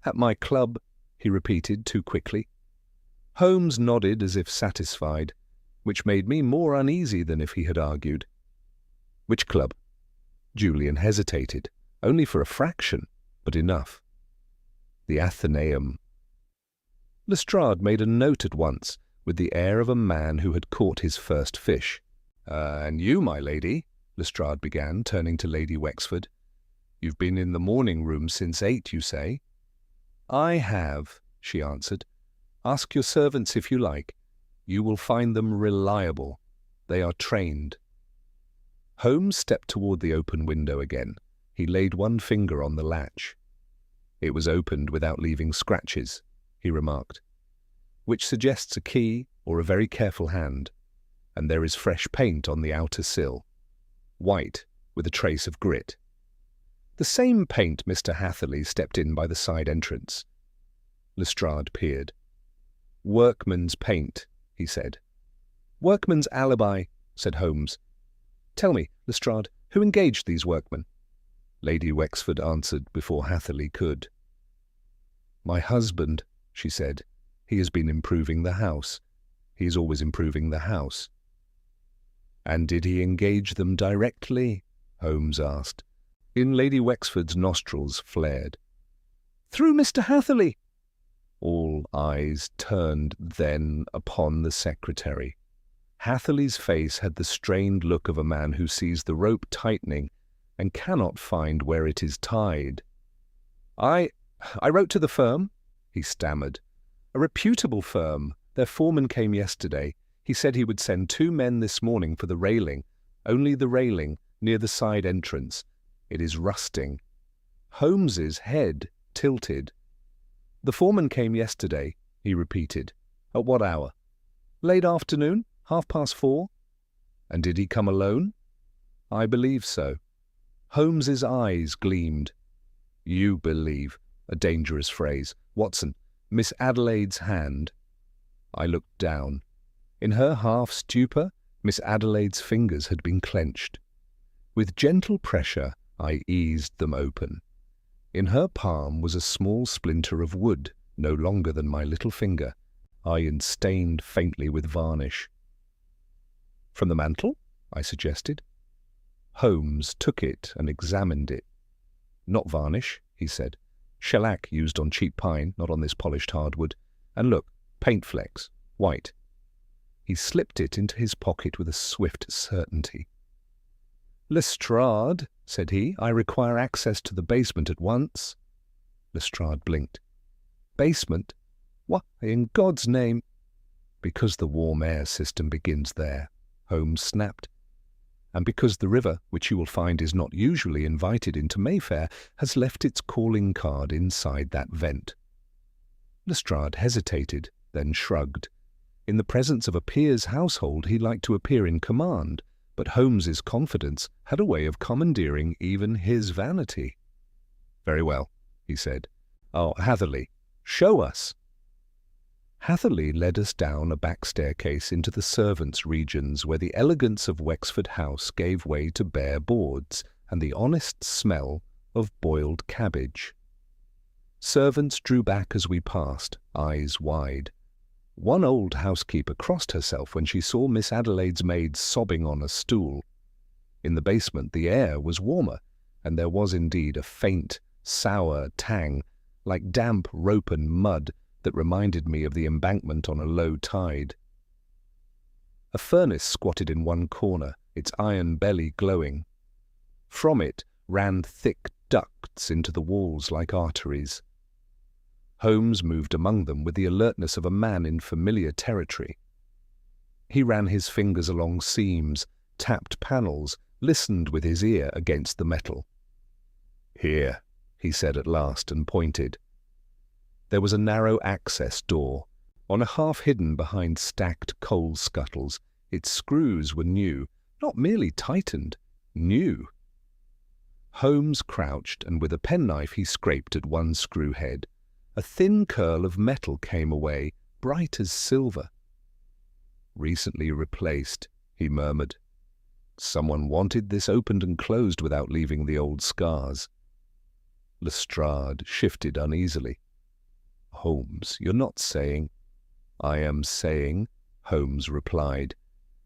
"At my club," he repeated too quickly. Holmes nodded as if satisfied, which made me more uneasy than if he had argued. "Which club?" Julian hesitated, only for a fraction, but enough. "The Athenaeum." Lestrade made a note at once, with the air of a man who had caught his first fish. "And you, my lady," Lestrade began, turning to Lady Wexford. "You've been in the morning room since 8, you say?" "I have," she answered. "Ask your servants if you like. You will find them reliable. They are trained." Holmes stepped toward the open window again. He laid one finger on the latch. "It was opened without leaving scratches," he remarked, "which suggests a key or a very careful hand. And there is fresh paint on the outer sill, white with a trace of grit. The same paint Mr. Hatherley stepped in by the side entrance." Lestrade peered. "Workman's paint," he said. "Workman's alibi," said Holmes. "Tell me, Lestrade, who engaged these workmen?" Lady Wexford answered before Hatherley could. "My husband," she said. "He has been improving the house." He's always improving the house." "And did he engage them directly?" Holmes asked. In Lady Wexford's nostrils flared. "Through Mr. Hatherley!" All eyes turned then upon the secretary. Hatherley's face had the strained look of a man who sees the rope tightening and cannot find where it is tied. I wrote to the firm," he stammered. "A reputable firm. Their foreman came yesterday. He said he would send 2 men this morning for the railing, only the railing, near the side entrance. It is rusting." Holmes's head tilted. "The foreman came yesterday," he repeated. "At what hour?" "Late afternoon, 4:30. "And did he come alone?" "I believe so." Holmes's eyes gleamed. "You believe," a dangerous phrase. "Watson, Miss Adelaide's hand." I looked down. In her half-stupor, Miss Adelaide's fingers had been clenched. With gentle pressure, I eased them open. In her palm was a small splinter of wood, no longer than my little finger, iron stained faintly with varnish. "From the mantel?" I suggested. Holmes took it and examined it. "Not varnish," he said. "Shellac used on cheap pine, not on this polished hardwood. And look, paint flecks, white." He slipped it into his pocket with a swift certainty. "Lestrade," said he, "I require access to the basement at once." Lestrade blinked. "Basement? What, in God's name?" "Because the warm air system begins there," Holmes snapped. "And because the river, which you will find is not usually invited into Mayfair, has left its calling card inside that vent." Lestrade hesitated, then shrugged. In the presence of a peer's household he liked to appear in command, but Holmes's confidence had a way of commandeering even his vanity. "Very well," he said. "Oh, Hatherley, show us." Hatherley led us down a back staircase into the servants' regions where the elegance of Wexford House gave way to bare boards and the honest smell of boiled cabbage. Servants drew back as we passed, eyes wide. One old housekeeper crossed herself when she saw Miss Adelaide's maid sobbing on a stool. In the basement the air was warmer, and there was indeed a faint, sour tang, like damp rope and mud, that reminded me of the embankment on a low tide. A furnace squatted in one corner, its iron belly glowing. From it ran thick ducts into the walls like arteries. Holmes moved among them with the alertness of a man in familiar territory. He ran his fingers along seams, tapped panels, listened with his ear against the metal. "Here," he said at last, and pointed. There was a narrow access door. On a half hidden behind stacked coal scuttles, its screws were new, not merely tightened, new. Holmes crouched, and with a penknife he scraped at one screw head. A thin curl of metal came away, bright as silver. "Recently replaced," he murmured. "Someone wanted this opened and closed without leaving the old scars." Lestrade shifted uneasily. "Holmes, you're not saying—" "I am saying," Holmes replied,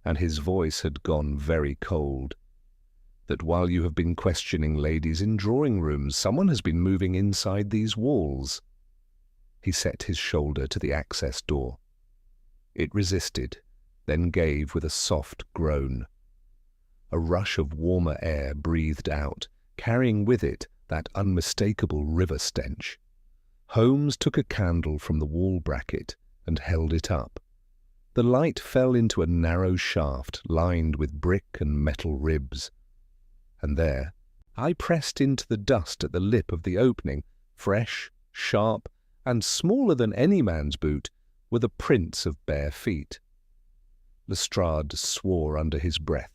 and his voice had gone very cold, "that while you have been questioning ladies in drawing-rooms, someone has been moving inside these walls." He set his shoulder to the access door. It resisted, then gave with a soft groan. A rush of warmer air breathed out, carrying with it that unmistakable river stench. Holmes took a candle from the wall bracket and held it up. The light fell into a narrow shaft lined with brick and metal ribs. And there, I pressed into the dust at the lip of the opening, fresh, sharp, and smaller than any man's boot, were the prints of bare feet. Lestrade swore under his breath.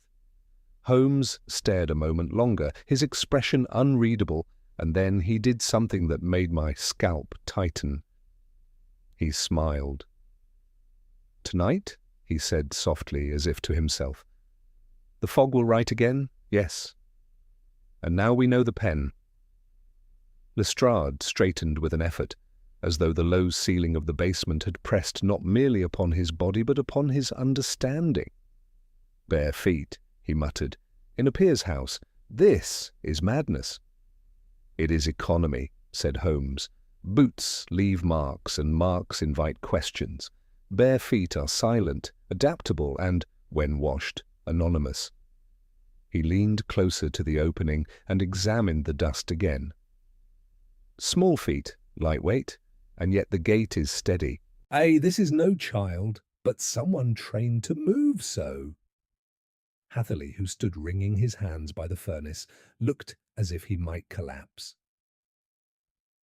Holmes stared a moment longer, his expression unreadable, and then he did something that made my scalp tighten. He smiled. "Tonight," he said softly, as if to himself. "The fog will right again, yes. And now we know the pen." Lestrade straightened with an effort. as though the low ceiling of the basement had pressed not merely upon his body but upon his understanding. "Bare feet," he muttered, "in a peer's house. This is madness." "It is economy," said Holmes. "Boots leave marks, and marks invite questions. Bare feet are silent, adaptable, and, when washed, anonymous." He leaned closer to the opening and examined the dust again. "Small feet, lightweight, and yet the gait is steady." This is no child, but someone trained to move so." Hatherley, who stood wringing his hands by the furnace, looked as if he might collapse.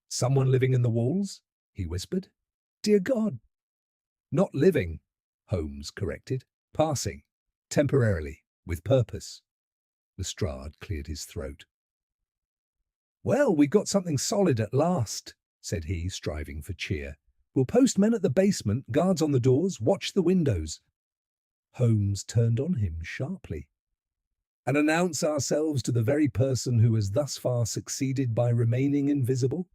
"Someone living in the walls?" he whispered. "Dear God!" "Not living," Holmes corrected. "Passing. Temporarily. With purpose." Lestrade cleared his throat. "Well, we've got something solid at last," said he, striving for cheer. "We'll post men at the basement, guards on the doors, watch the windows." Holmes turned on him sharply. "And announce ourselves to the very person who has thus far succeeded by remaining invisible?"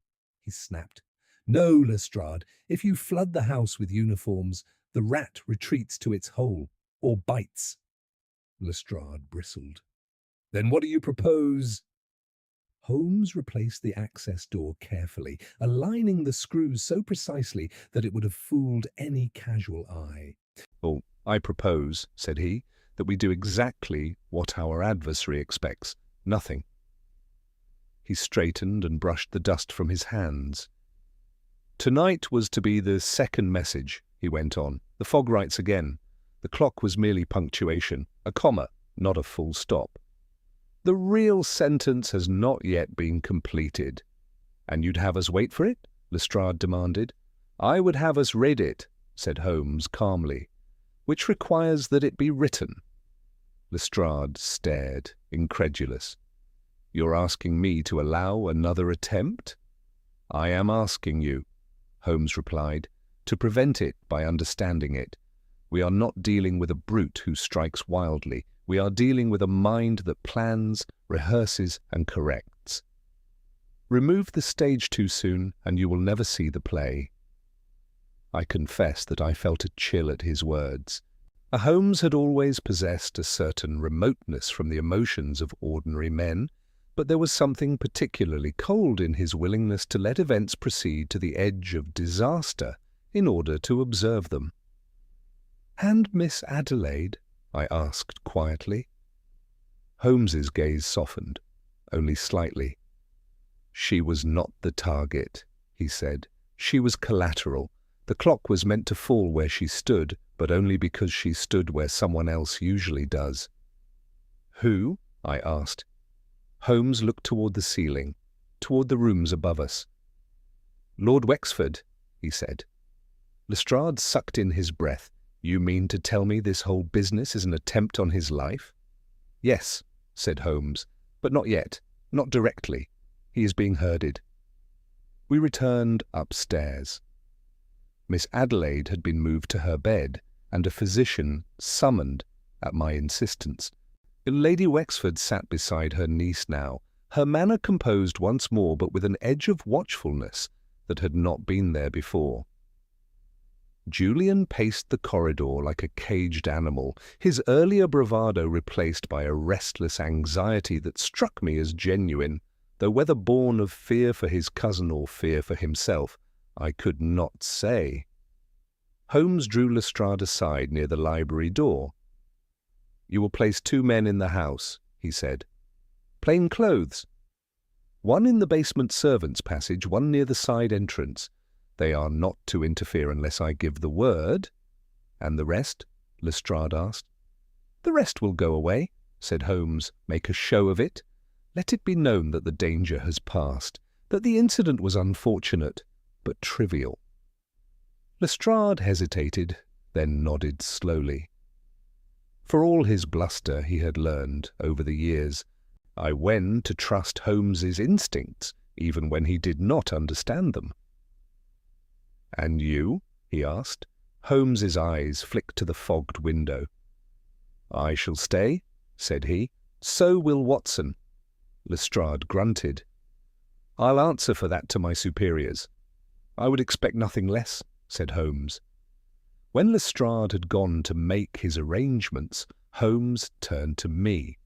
he snapped. "No, Lestrade, if you flood the house with uniforms, the rat retreats to its hole, or bites." Lestrade bristled. "Then what do you propose?" Holmes replaced the access door carefully, aligning the screws so precisely that it would have fooled any casual eye. "Oh, I propose," said he, "that we do exactly what our adversary expects. Nothing." He straightened and brushed the dust from his hands. "Tonight was to be the second message," he went on. "The fog writes again. The clock was merely punctuation, a comma, not a full stop. The real sentence has not yet been completed." "And you'd have us wait for it?" Lestrade demanded. "I would have us read it," said Holmes calmly, "which requires that it be written." Lestrade stared, incredulous. "You're asking me to allow another attempt?" "I am asking you," Holmes replied, "to prevent it by understanding it. We are not dealing with a brute who strikes wildly. We are dealing with a mind that plans, rehearses, and corrects. Remove the stage too soon, and you will never see the play." I confess that I felt a chill at his words. Holmes had always possessed a certain remoteness from the emotions of ordinary men, but there was something particularly cold in his willingness to let events proceed to the edge of disaster in order to observe them. "And Miss Adelaide?" I asked quietly. Holmes's gaze softened, only slightly. "She was not the target," he said. "She was collateral. The clock was meant to fall where she stood, but only because she stood where someone else usually does." "Who?" I asked. Holmes looked toward the ceiling, toward the rooms above us. "Lord Wexford," he said. Lestrade sucked in his breath. "You mean to tell me this whole business is an attempt on his life?" "Yes," said Holmes, "but not yet, not directly. He is being herded." We returned upstairs. Miss Adelaide had been moved to her bed, and a physician summoned at my insistence. Lady Wexford sat beside her niece now, her manner composed once more, but with an edge of watchfulness that had not been there before. Julian paced the corridor like a caged animal, his earlier bravado replaced by a restless anxiety that struck me as genuine, though whether born of fear for his cousin or fear for himself, I could not say. Holmes drew Lestrade aside near the library door. "You will place 2 men in the house," he said. "Plain clothes. One in the basement servants' passage, one near the side entrance. They are not to interfere unless I give the word." "And the rest?" Lestrade asked. "The rest will go away," said Holmes. "Make a show of it. Let it be known that the danger has passed, that the incident was unfortunate, but trivial." Lestrade hesitated, then nodded slowly. For all his bluster he had learned, over the years, when to trust Holmes's instincts, even when he did not understand them. "And you?" he asked. Holmes's eyes flicked to the fogged window. "I shall stay," said he. "So will Watson." Lestrade grunted. "I'll answer for that to my superiors." I would expect nothing less, said Holmes. When Lestrade had gone to make his arrangements, Holmes turned to me.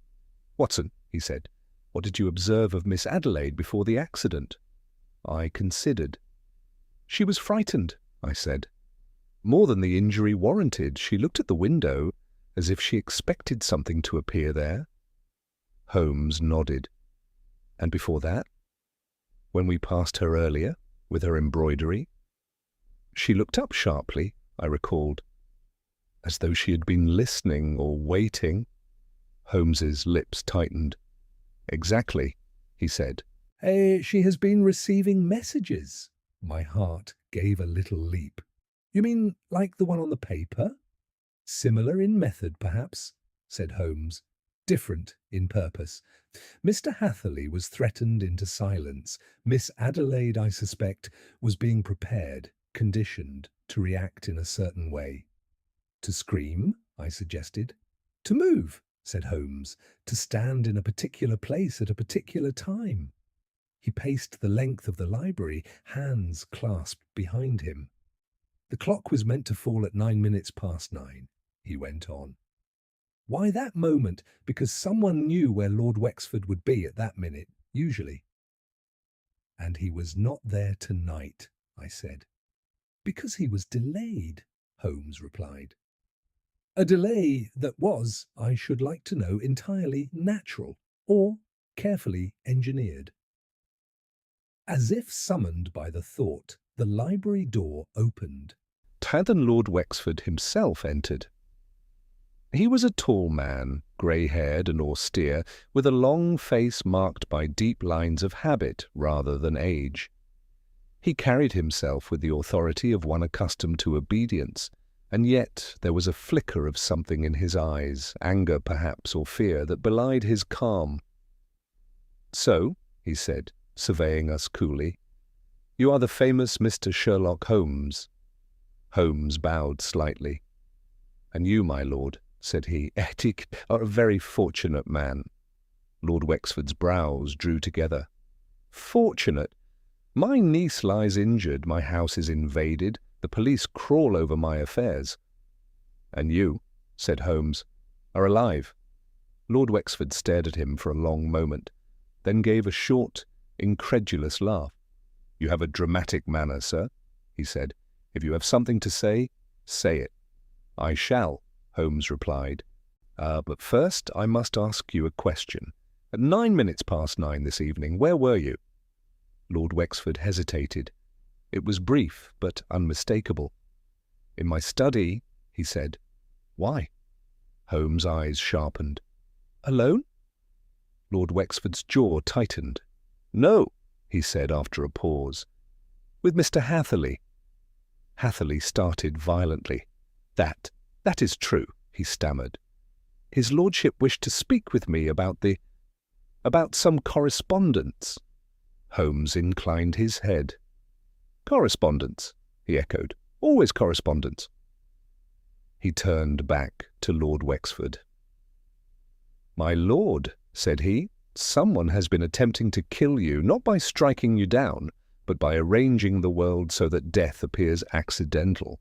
Watson, he said, what did you observe of Miss Adelaide before the accident? I considered. She was frightened, I said. More than the injury warranted, she looked at the window as if she expected something to appear there. Holmes nodded. And before that? When we passed her earlier, with her embroidery? She looked up sharply, I recalled, as though she had been listening or waiting. Holmes's lips tightened. Exactly, he said. She has been receiving messages. My heart gave a little leap. You mean like the one on the paper? Similar in method, perhaps, said Holmes. Different in purpose. Mr. Hatherley was threatened into silence. Miss Adelaide, I suspect, was being prepared, conditioned, to react in a certain way. To scream, I suggested. To move, said Holmes. To stand in a particular place at a particular time. He paced the length of the library, hands clasped behind him. The clock was meant to fall at 9 minutes past 9, he went on. Why that moment? Because someone knew where Lord Wexford would be at that minute, usually. And he was not there tonight, I said. Because he was delayed, Holmes replied. A delay that was, I should like to know, entirely natural or carefully engineered. As if summoned by the thought, the library door opened. Tad and Lord Wexford himself entered. He was a tall man, grey-haired and austere, with a long face marked by deep lines of habit rather than age. He carried himself with the authority of one accustomed to obedience, and yet there was a flicker of something in his eyes, anger perhaps or fear, that belied his calm. So, he said, surveying us coolly, you are the famous Mr. Sherlock Holmes. Holmes bowed slightly. And you, my lord, said he, are a very fortunate man. Lord Wexford's brows drew together. Fortunate? My niece lies injured, my house is invaded, the police crawl over my affairs. And you, said Holmes, are alive. Lord Wexford stared at him for a long moment, then gave a short, incredulous laugh. You have a dramatic manner, sir, he said. If you have something to say, say it. I shall, Holmes replied. But first I must ask you a question. At 9 minutes past 9 this evening, where were you? Lord Wexford hesitated. It was brief, but unmistakable. In my study, he said. Why? Holmes' eyes sharpened. Alone? Lord Wexford's jaw tightened. No, he said after a pause. With Mr. Hatherley. Hatherley started violently. That is true, he stammered. His lordship wished to speak with me about some correspondence. Holmes inclined his head. Correspondence, he echoed. Always correspondence. He turned back to Lord Wexford. My lord, said he, someone has been attempting to kill you, not by striking you down, but by arranging the world so that death appears accidental.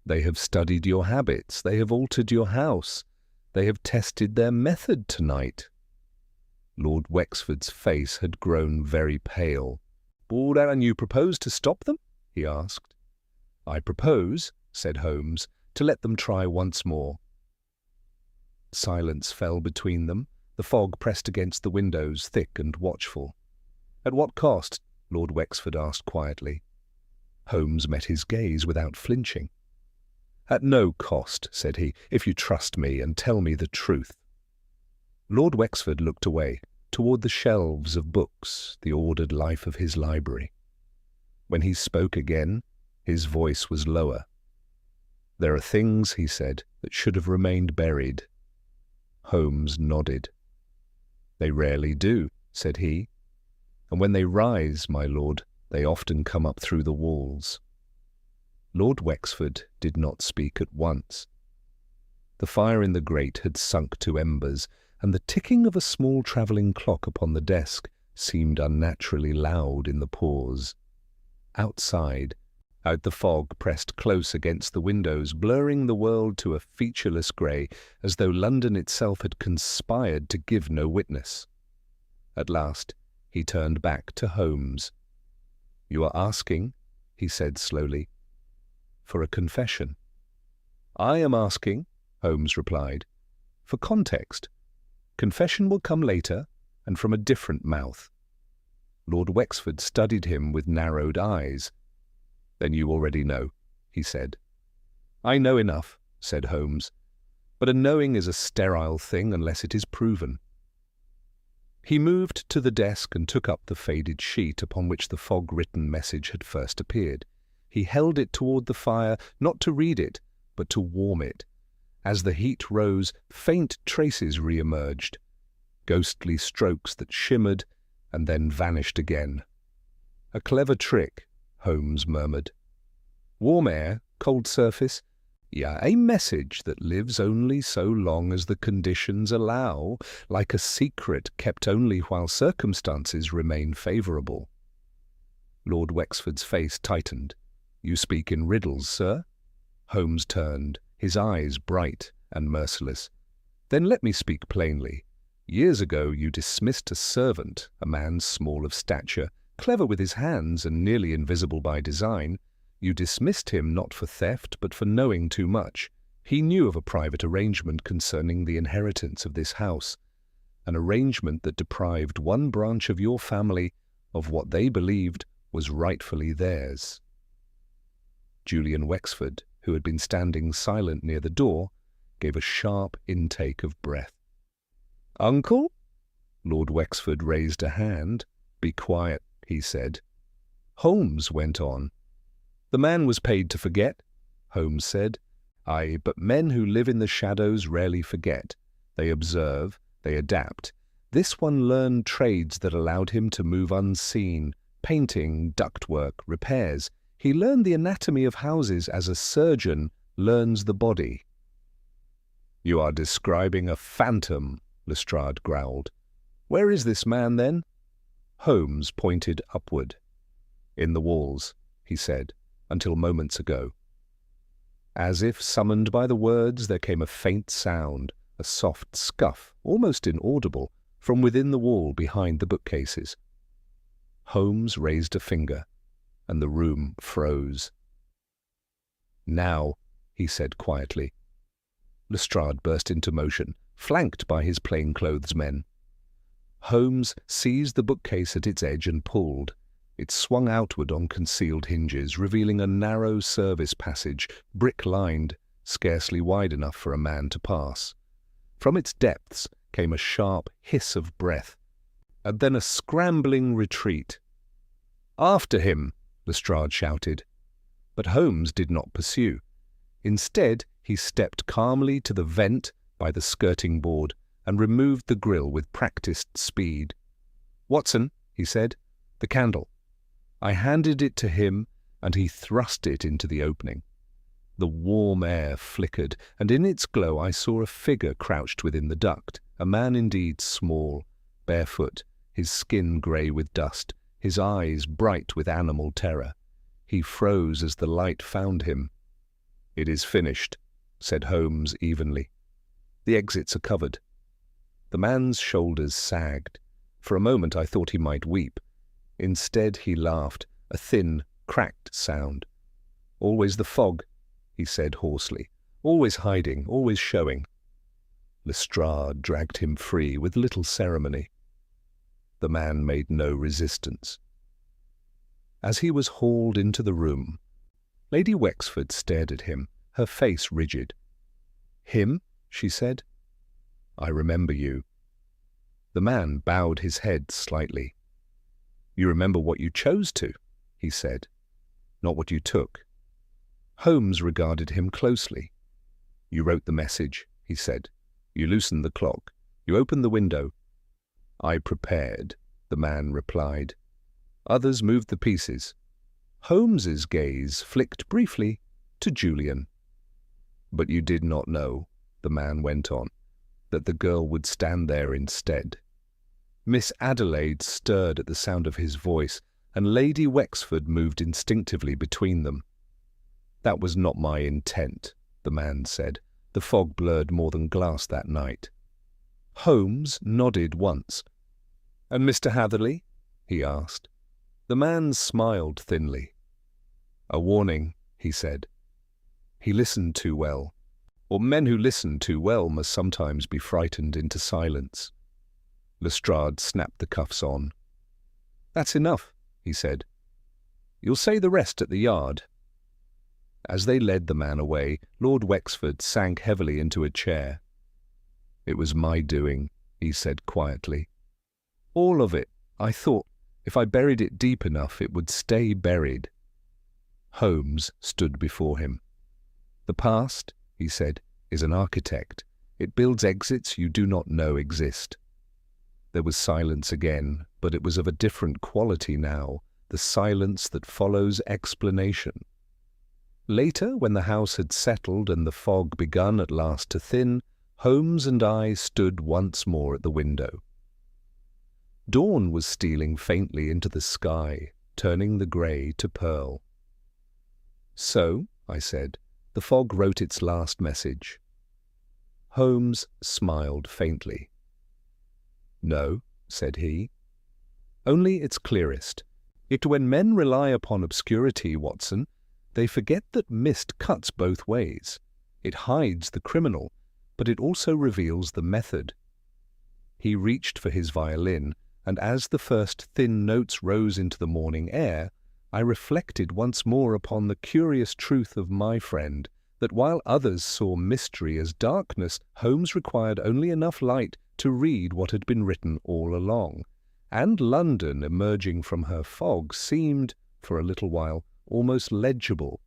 They have studied your habits, they have altered your house, they have tested their method tonight. Lord Wexford's face had grown very pale. And you propose to stop them? He asked. I propose, said Holmes, to let them try once more. Silence fell between them. The fog pressed against the windows, thick and watchful. At what cost? Lord Wexford asked quietly. Holmes met his gaze without flinching. At no cost, said he, if you trust me and tell me the truth. Lord Wexford looked away, toward the shelves of books, the ordered life of his library. When he spoke again, his voice was lower. There are things, he said, that should have remained buried. Holmes nodded. They rarely do, said he, and when they rise, my lord, they often come up through the walls. Lord Wexford did not speak at once. The fire in the grate had sunk to embers, and the ticking of a small travelling clock upon the desk seemed unnaturally loud in the pause. outside. Out the fog pressed close against the windows, blurring the world to a featureless grey, as though London itself had conspired to give no witness. At last he turned back to Holmes. "You are asking," he said slowly, "for a confession." "I am asking," Holmes replied, "for context. Confession will come later, and from a different mouth." Lord Wexford studied him with narrowed eyes. "Then you already know," he said. "I know enough," said Holmes, "but a knowing is a sterile thing unless it is proven." He moved to the desk and took up the faded sheet upon which the fog-written message had first appeared. He held it toward the fire, not to read it, but to warm it. As the heat rose, faint traces re-emerged, ghostly strokes that shimmered and then vanished again. "A clever trick," Holmes murmured. "Warm air, cold surface. Yeah, a message that lives only so long as the conditions allow, like a secret kept only while circumstances remain favourable." Lord Wexford's face tightened. "You speak in riddles, sir?" Holmes turned, his eyes bright and merciless. "Then let me speak plainly. Years ago you dismissed a servant, a man small of stature, clever with his hands and nearly invisible by design. You dismissed him not for theft, but for knowing too much. He knew of a private arrangement concerning the inheritance of this house, an arrangement that deprived one branch of your family of what they believed was rightfully theirs." Julian Wexford, who had been standing silent near the door, gave a sharp intake of breath. "Uncle?" Lord Wexford raised a hand. "Be quiet," he said. Holmes went on. "The man was paid to forget," Holmes said. "Aye, but men who live in the shadows rarely forget. They observe, they adapt. This one learned trades that allowed him to move unseen, painting, ductwork, repairs. He learned the anatomy of houses as a surgeon learns the body." "You are describing a phantom," Lestrade growled. "Where is this man, then?" Holmes pointed upward. "In the walls," he said, "until moments ago." As if summoned by the words, there came a faint sound, a soft scuff, almost inaudible, from within the wall behind the bookcases. Holmes raised a finger, and the room froze. "Now," he said quietly. Lestrade burst into motion, flanked by his plainclothes men. Holmes seized the bookcase at its edge and pulled. It swung outward on concealed hinges, revealing a narrow service passage, brick-lined, scarcely wide enough for a man to pass. From its depths came a sharp hiss of breath, and then a scrambling retreat. "After him!" Lestrade shouted. But Holmes did not pursue. Instead, he stepped calmly to the vent by the skirting board and removed the grill with practised speed. "Watson," he said, "the candle." I handed it to him, and he thrust it into the opening. The warm air flickered, and in its glow I saw a figure crouched within the duct, a man indeed small, barefoot, his skin grey with dust, his eyes bright with animal terror. He froze as the light found him. "It is finished," said Holmes evenly. "The exits are covered." The man's shoulders sagged. For a moment I thought he might weep. Instead he laughed, a thin, cracked sound. "Always the fog," he said hoarsely. "Always hiding, always showing." Lestrade dragged him free with little ceremony. The man made no resistance. As he was hauled into the room, Lady Wexford stared at him, her face rigid. "Him?" she said. "I remember you." The man bowed his head slightly. "You remember what you chose to," he said, "not what you took." Holmes regarded him closely. "You wrote the message," he said. "You loosened the clock. You opened the window." "I prepared," the man replied. "Others moved the pieces." Holmes's gaze flicked briefly to Julian. "But you did not know," the man went on, "that the girl would stand there instead." Miss Adelaide stirred at the sound of his voice, and Lady Wexford moved instinctively between them. "That was not my intent," the man said. "The fog blurred more than glass that night." Holmes nodded once. "And Mr. Hatherley?" he asked. The man smiled thinly. "A warning," he said. "He listened too well. Or men who listen too well must sometimes be frightened into silence." Lestrade snapped the cuffs on. "That's enough," he said. "You'll say the rest at the Yard." As they led the man away, Lord Wexford sank heavily into a chair. "It was my doing," he said quietly. "All of it. I thought, if I buried it deep enough, it would stay buried." Holmes stood before him. "The past," he said, "is an architect. It builds exits you do not know exist." There was silence again, but it was of a different quality now, the silence that follows explanation. Later, when the house had settled and the fog begun at last to thin, Holmes and I stood once more at the window. Dawn was stealing faintly into the sky, turning the grey to pearl. "So," I said, "the fog wrote its last message." Holmes smiled faintly. "No," said he. "Only its clearest. Yet when men rely upon obscurity, Watson, they forget that mist cuts both ways. It hides the criminal, but it also reveals the method." He reached for his violin, and as the first thin notes rose into the morning air, I reflected once more upon the curious truth of my friend, that while others saw mystery as darkness, Holmes required only enough light to read what had been written all along, and London, emerging from her fog, seemed, for a little while, almost legible,